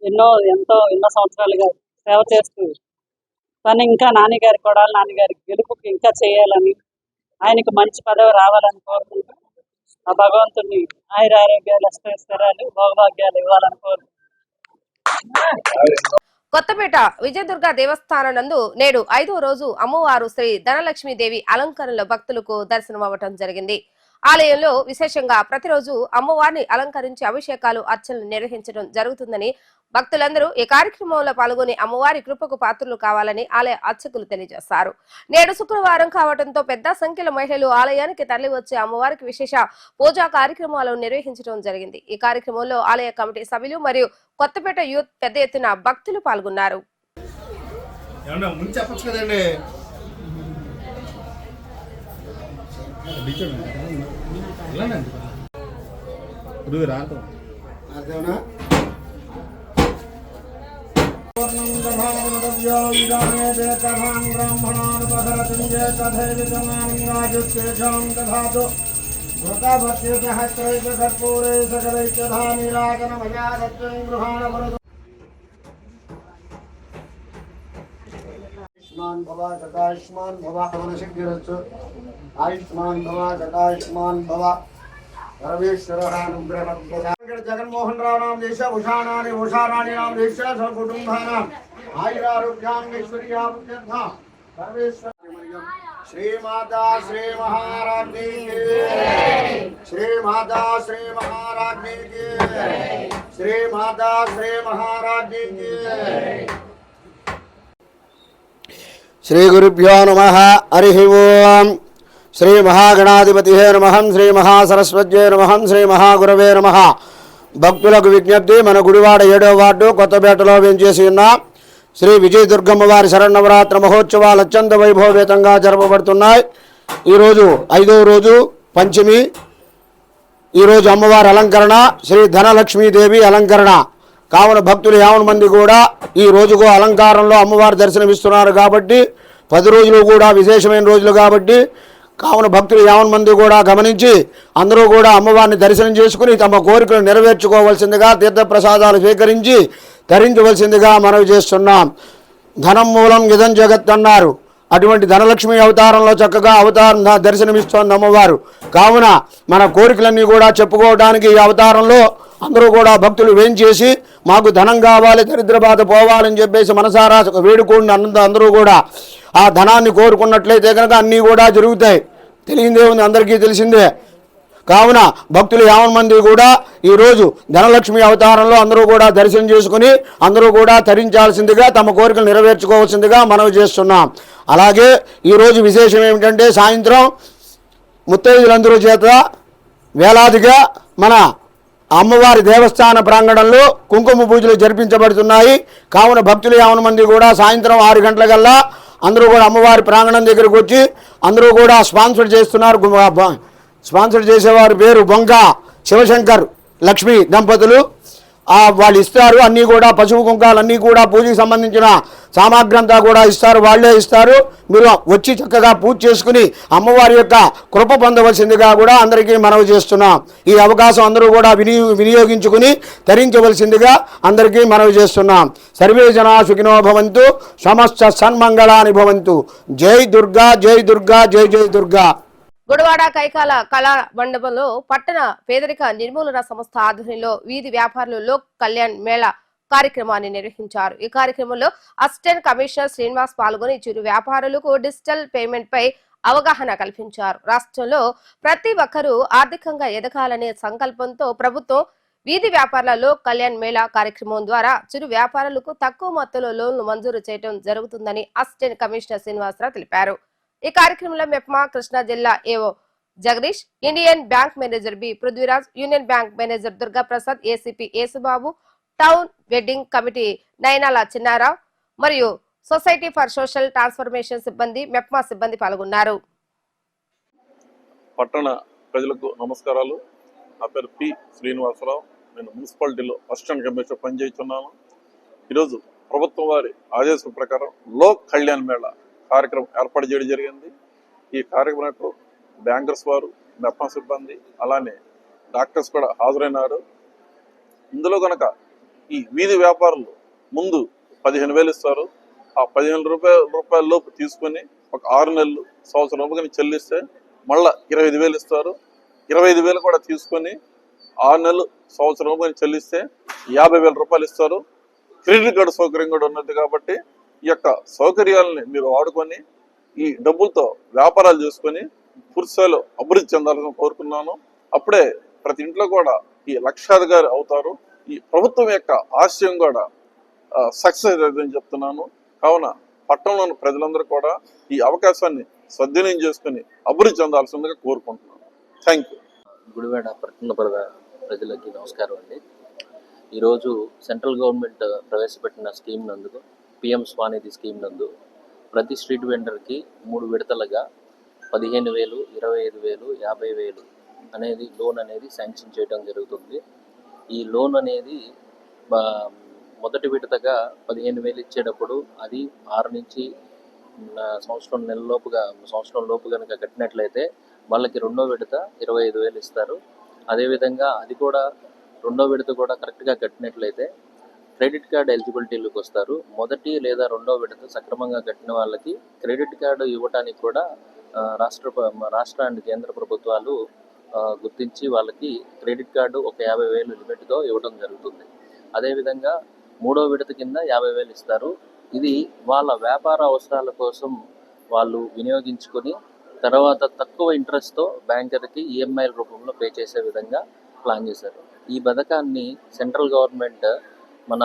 ఎన్నో సంవత్సరాలుగా సేవ చేస్తూ తను ఇంకా కొడాల నాని గారి గెలుపుకి ఇంకా చేయాలని, ఆయనకు మంచి పదవి రావాలని కోరుకుంటూ ఆ భగవంతుని ఆయురారోగ్యాలు, అష్టైశ్వర్యాలు, భోగభాగ్యాలు ఇవ్వాలని కోరుకుంటున్నాను. కొత్తపేట విజయదుర్గ దేవస్థానం నందు నేడు 5వ రోజు అమ్మవారు శ్రీ ధనలక్ష్మీదేవి అలంకరణలో భక్తులకు దర్శనమవ్వటం జరిగింది. ఆలయంలో విశేషంగా ప్రతిరోజు అమ్మవారిని అలంకరించి అభిషేకాలు, అర్చనలు నిర్వహించడం జరుగుతుందని భక్తులందరూ ఈ కార్యక్రమంలో పాల్గొని అమ్మవారి కృపకు పాత్రలు కావాలని ఆలయ అర్చకులు తెలియజేశారు. నేడు శుక్రవారం కావడంతో పెద్ద సంఖ్యలో మహిళలు ఆలయానికి తరలివచ్చి అమ్మవారికి విశేష పూజా కార్యక్రమాలు నిర్వహించడం జరిగింది. ఈ కార్యక్రమంలో ఆలయ కమిటీ సభ్యులు మరియు కొత్తపేట యూత్ పెద్ద ఎత్తున భక్తులు పాల్గొన్నారు. आयुष्मान भव गतायुष्मान भव मनसिद्धिरस्तु आयुष्मान भव गतायुष्मान भव सर्वेश्वरः अनुग्रहः जगन्मोहन राव नाम देश उषाणानि उषाराणि नाम देश सकुटुंबानां आयुरारोग्यान्ऐश्वर्याभ्यर्थः सर्वेश्वर श्री माता श्री महारानी की श्री माता श्री महारानी की श्री माता श्री महारानी की श्री गुरुभ्यो नमः हरि ओम श्री महागणाधिपति नमः श्री महासरस्वत्यै नमः श्री महागुरवे नमः భక్తులకు విజ్ఞప్తి మన గుడివాడ 7వ వార్డు కొత్తపేటలో వెంచేసి ఉన్న శ్రీ విజయదుర్గమ్మ వారి శరన్నవరాత్రి మహోత్సవాలు అత్యంత వైభవపేతంగా జరపబడుతున్నాయి. ఈరోజు 5వ రోజు పంచమి. ఈరోజు అమ్మవారి అలంకరణ శ్రీ ధనలక్ష్మీదేవి అలంకరణ కావున భక్తులు 50 మంది కూడా ఈ రోజుకు అలంకారంలో అమ్మవారి దర్శనమిస్తున్నారు కాబట్టి 10 రోజులు కూడా విశేషమైన రోజులు కాబట్టి కావున భక్తులు 50 మంది కూడా గమనించి అందరూ కూడా అమ్మవారిని దర్శనం చేసుకుని తమ కోరికలు నెరవేర్చుకోవాల్సిందిగా తీర్థప్రసాదాలు స్వీకరించి ధరించవలసిందిగా మనవి చేస్తున్నాం. ధనం మూలం ఇదం జగత్ అన్నారు. అటువంటి ధనలక్ష్మి అవతారంలో చక్కగా అవతారం దర్శనమిస్తోంది అమ్మవారు. కావున మన కోరికలన్నీ కూడా చెప్పుకోవడానికి ఈ అవతారంలో అందరూ కూడా భక్తులు వేంచేసి మాకు ధనం కావాలి, దరిద్ర బాధ పోవాలని చెప్పేసి మనసారా వేడుకోండి. అందరూ కూడా ఆ ధనాన్ని కోరుకున్నట్లయితే కనుక అన్నీ కూడా జరుగుతాయి. తెలియందే ఉంది, అందరికీ తెలిసిందే. కావున భక్తులు 50 మంది కూడా ఈరోజు ధనలక్ష్మి అవతారంలో అందరూ కూడా దర్శనం చేసుకుని అందరూ కూడా తరించాల్సిందిగా తమ కోరికలు నెరవేర్చుకోవాల్సిందిగా మనవి చేస్తున్నాం. అలాగే ఈరోజు విశేషం ఏమిటంటే సాయంత్రం ముత్తైదులందరూ చేత వేలాదిగా మన అమ్మవారి దేవస్థాన ప్రాంగణంలో కుంకుమ పూజలు జరిపించబడుతున్నాయి. కావున భక్తులు 50 మంది కూడా సాయంత్రం 6 గంటలకల్లా అందరూ కూడా అమ్మవారి ప్రాంగణం దగ్గరకు వచ్చి అందరూ కూడా స్పాన్సర్ చేస్తున్నారు. స్పాన్సర్ చేసేవారి పేరు బొంక శివశంకర్ లక్ష్మి దంపతులు. వాళ్ళు ఇస్తారు అన్నీ కూడా పసుపు కుంకాలు అన్నీ కూడా పూజకి సంబంధించిన సామాగ్రి అంతా కూడా ఇస్తారు, వాళ్ళే ఇస్తారు. మీరు వచ్చి చక్కగా పూజ చేసుకుని అమ్మవారి యొక్క కృప పొందవలసిందిగా కూడా అందరికీ మనవి చేస్తున్నాం. ఈ అవకాశం అందరూ కూడా వినియోగించుకుని తరించవలసిందిగా అందరికీ మనవి చేస్తున్నాం. సర్వే జనా సుఖినో భవంతు, సమస్త సన్మంగళాని భవంతు. జై దుర్గా, జై దుర్గా, జై జై దుర్గా. గుడివాడ కైకాల కళా మండపంలో పట్టణ పేదరిక నిర్మూలన సంస్థ ఆధ్వర్యంలో వీధి వ్యాపారులు లోక్ కళ్యాణ్ మేళా కార్యక్రమాన్ని నిర్వహించారు. ఈ కార్యక్రమంలో అసిస్టెంట్ కమిషనర్ శ్రీనివాస్ పాల్గొని చిరు వ్యాపారులకు డిజిటల్ పేమెంట్ పై అవగాహన కల్పించారు. రాష్ట్రంలో ప్రతి ఒక్కరూ ఆర్థికంగా ఎదగాలనే సంకల్పంతో ప్రభుత్వం వీధి వ్యాపారుల లోక్ కళ్యాణ్ మేళా కార్యక్రమం ద్వారా చిరు వ్యాపారులకు తక్కువ మొత్తంలో లోన్లు మంజూరు చేయడం జరుగుతుందని అసిస్టెంట్ కమిషనర్ శ్రీనివాసరావు తెలిపారు. ఈ కార్యక్రమంలో మెప్మా కృష్ణా జిల్లా AO Jagadish, Indian Bank manager B Prithviraj, Union Bank manager Durga Prasad, ACP Yesubabu, town vending committee Nayanala Chinnarao మరియు సొసైటీ ఫర్ సోషల్ ట్రాన్స్ఫర్మేషన్ సిబ్బంది, మెప్మా సిబ్బంది పాల్గొన్నారు. పట్టణ ప్రజలకు నమస్కారాలు. నా పేరు పి శ్రీనివాసరావు. నేను మున్సిపాలిటీలో అసిస్టెంట్ కమిషనర్ పనిచేస్తున్నాను. ఈరోజు ప్రభుత్వం వారి ఆదేశం ప్రకారం లోక్ కళ్యాణ్ మేళా కార్యక్రమం ఏర్పాటు చేయడం జరిగింది. ఈ కార్యక్రమంలో బ్యాంకర్స్ వారు, మెప్మా సిబ్బంది, అలానే డాక్టర్స్ కూడా హాజరైనారు. ఇందులో కనుక ఈ వీధి వ్యాపారులు ముందు 15,000 ఇస్తారు. ఆ 15,000 రూపాయల లోపు తీసుకొని ఒక 6 నెలలు, సంవత్సరం లోపు కానీ చెల్లిస్తే మళ్ళీ 25,000 ఇస్తారు. 25,000 కూడా తీసుకొని 6 నెలలు, సంవత్సరం లోపు కానీ చెల్లిస్తే 50,000 రూపాయలు ఇస్తారు. క్రెడిట్ కార్డు సౌకర్యం కూడా ఉన్నది కాబట్టి ఈ యొక్క సౌకర్యాలని మీరు వాడుకొని ఈ డబ్బులతో వ్యాపారాలు చేసుకొని పూర్తిస్థాయిలో అభివృద్ధి చెందాలని కోరుకున్నాను. అప్పుడే ప్రతి ఇంట్లో కూడా ఈ లక్షాధికారి అవుతారు. ఈ ప్రభుత్వం యొక్క ఆశయం కూడా సక్సెస్ అవుతుందని చెప్తున్నాను. కావున పట్టణంలోని ప్రజలందరూ కూడా ఈ అవకాశాన్ని సద్వినియోగం చేసుకుని అభివృద్ధి చెందాల్సిందిగా కోరుకుంటున్నాను. Thank you. గుడివాడ పట్టణ ప్రజలకి నమస్కారం అండి. ఈరోజు సెంట్రల్ గవర్నమెంట్ ప్రవేశపెట్టిన స్కీమ్ నందు పిఎం స్వానిధి స్కీమ్ నందు ప్రతి స్ట్రీట్ వెండర్కి 3 విడతలుగా 15,000, 25,000, 50,000 అనేది లోన్ అనేది శాంక్షన్ చేయడం జరుగుతుంది. ఈ లోన్ అనేది మొదటి విడతగా 15,000 ఇచ్చేటప్పుడు అది 6 నుంచి సంవత్సరం లోపు కనుక కట్టినట్లయితే వాళ్ళకి రెండో విడత 25,000 ఇస్తారు. అదేవిధంగా అది కూడా రెండో విడత కూడా కరెక్ట్గా కట్టినట్లయితే క్రెడిట్ కార్డు ఎలిజిబిలిటీలోకి వస్తారు. మొదటి లేదా రెండో విడత సక్రమంగా కట్టిన వాళ్ళకి క్రెడిట్ కార్డు ఇవ్వడానికి కూడా రాష్ట్ర అండ్ కేంద్ర ప్రభుత్వాలు గుర్తించి వాళ్ళకి క్రెడిట్ కార్డు ఒక 50,000 లిమిట్తో ఇవ్వడం జరుగుతుంది. అదేవిధంగా మూడో విడత కింద 50,000 ఇస్తారు. ఇది వాళ్ళ వ్యాపార అవసరాల కోసం వాళ్ళు వినియోగించుకొని తర్వాత తక్కువ ఇంట్రెస్ట్తో బ్యాంకర్కి ఈఎంఐ రూపంలో పే చేసే విధంగా ప్లాన్ చేశారు. ఈ పథకాన్ని సెంట్రల్ గవర్నమెంట్ మన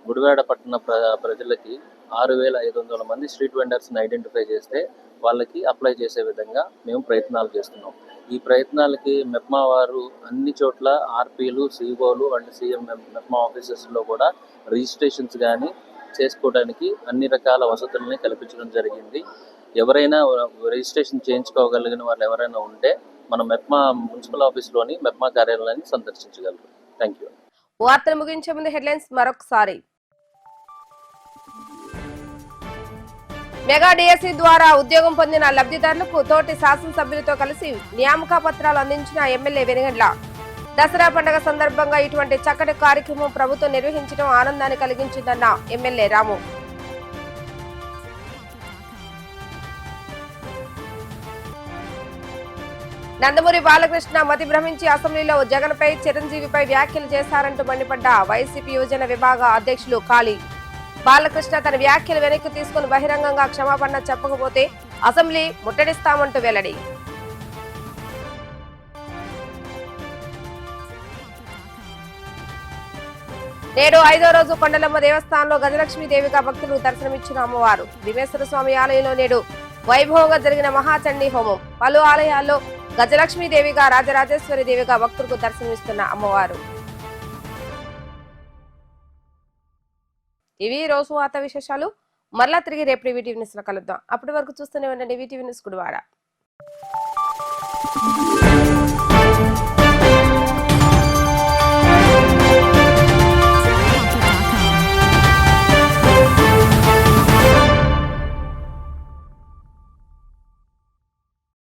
గుడివాడ పట్టణ ప్రజలకి 6,500 మంది స్ట్రీట్ వెండర్స్ని ఐడెంటిఫై చేస్తే వాళ్ళకి అప్లై చేసే విధంగా మేము ప్రయత్నాలు చేస్తున్నాం. ఈ ప్రయత్నాలకి మెప్మా వారు అన్ని చోట్ల ఆర్పీలు, సిఓలు అండ్ సీఎం మెప్మా ఆఫీసెస్లో కూడా రిజిస్ట్రేషన్స్ కానీ చేసుకోవడానికి అన్ని రకాల వసతులని కల్పించడం జరిగింది. ఎవరైనా రిజిస్ట్రేషన్ చేయించుకోగలిగిన వాళ్ళు ఎవరైనా ఉంటే మన మెప్మా మున్సిపల్ ఆఫీస్లోని మెప్మా కార్యాలయాన్ని సందర్శించగలరు. Thank you. వార్తలు ముగించే ముందు హెడ్లైన్స్ మరొకసారి. మెగా డిఎస్సి ద్వారా ఉద్యోగం పొందిన లబ్ధిదారులకు తోటి శాసనసభ్యులతో కలిసి నియామక పత్రాలు అందించిన ఎమ్మెల్యే వెనుగండ్ల. దసరా పండుగ సందర్భంగా ఇటువంటి చక్కటి కార్యక్రమం ప్రభుత్వం నిర్వహించడం ఆనందాన్ని కలిగించిందన్న ఎమ్మెల్యే రాము. నందమూరి బాలకృష్ణ మతి భ్రమించి అసెంబ్లీలో జగన్పై చిరంజీవిపై వ్యాఖ్యలు చేశారంటూ మండిపడ్డ వైసీపీ యువజన విభాగ అధ్యక్షులు కాళీ. బాలకృష్ణ తన వ్యాఖ్యలు వెనక్కి తీసుకుని బహిరంగంగా క్షమాపణ చెప్పకపోతే అసెంబ్లీ ముట్టడిస్తామంటూ వెల్లడి. నేడు 5వ రోజు కొండలమ్మ దేవస్థానంలో గజలక్ష్మీదేవిగా భక్తులు దర్శనమిచ్చిన అమ్మవారు. భీమేశ్వర స్వామి ఆలయంలో నేడు వైభవంగా జరిగిన మహాచండీ హోమం. పలు ఆలయాల్లో గజలక్ష్మీదేవిగా రాజరాజేశ్వరి దేవిగా భక్తులకు దర్శనమిస్తున్న అమ్మవారు. ఇవి రోజు వార్త విశేషాలు. మరలా తిరిగి రేపు టీవీ న్యూస్ లో కలుద్దాం. అప్పటి వరకు చూస్తూనే ఉండండి టీవీ న్యూస్ గుడివాడ.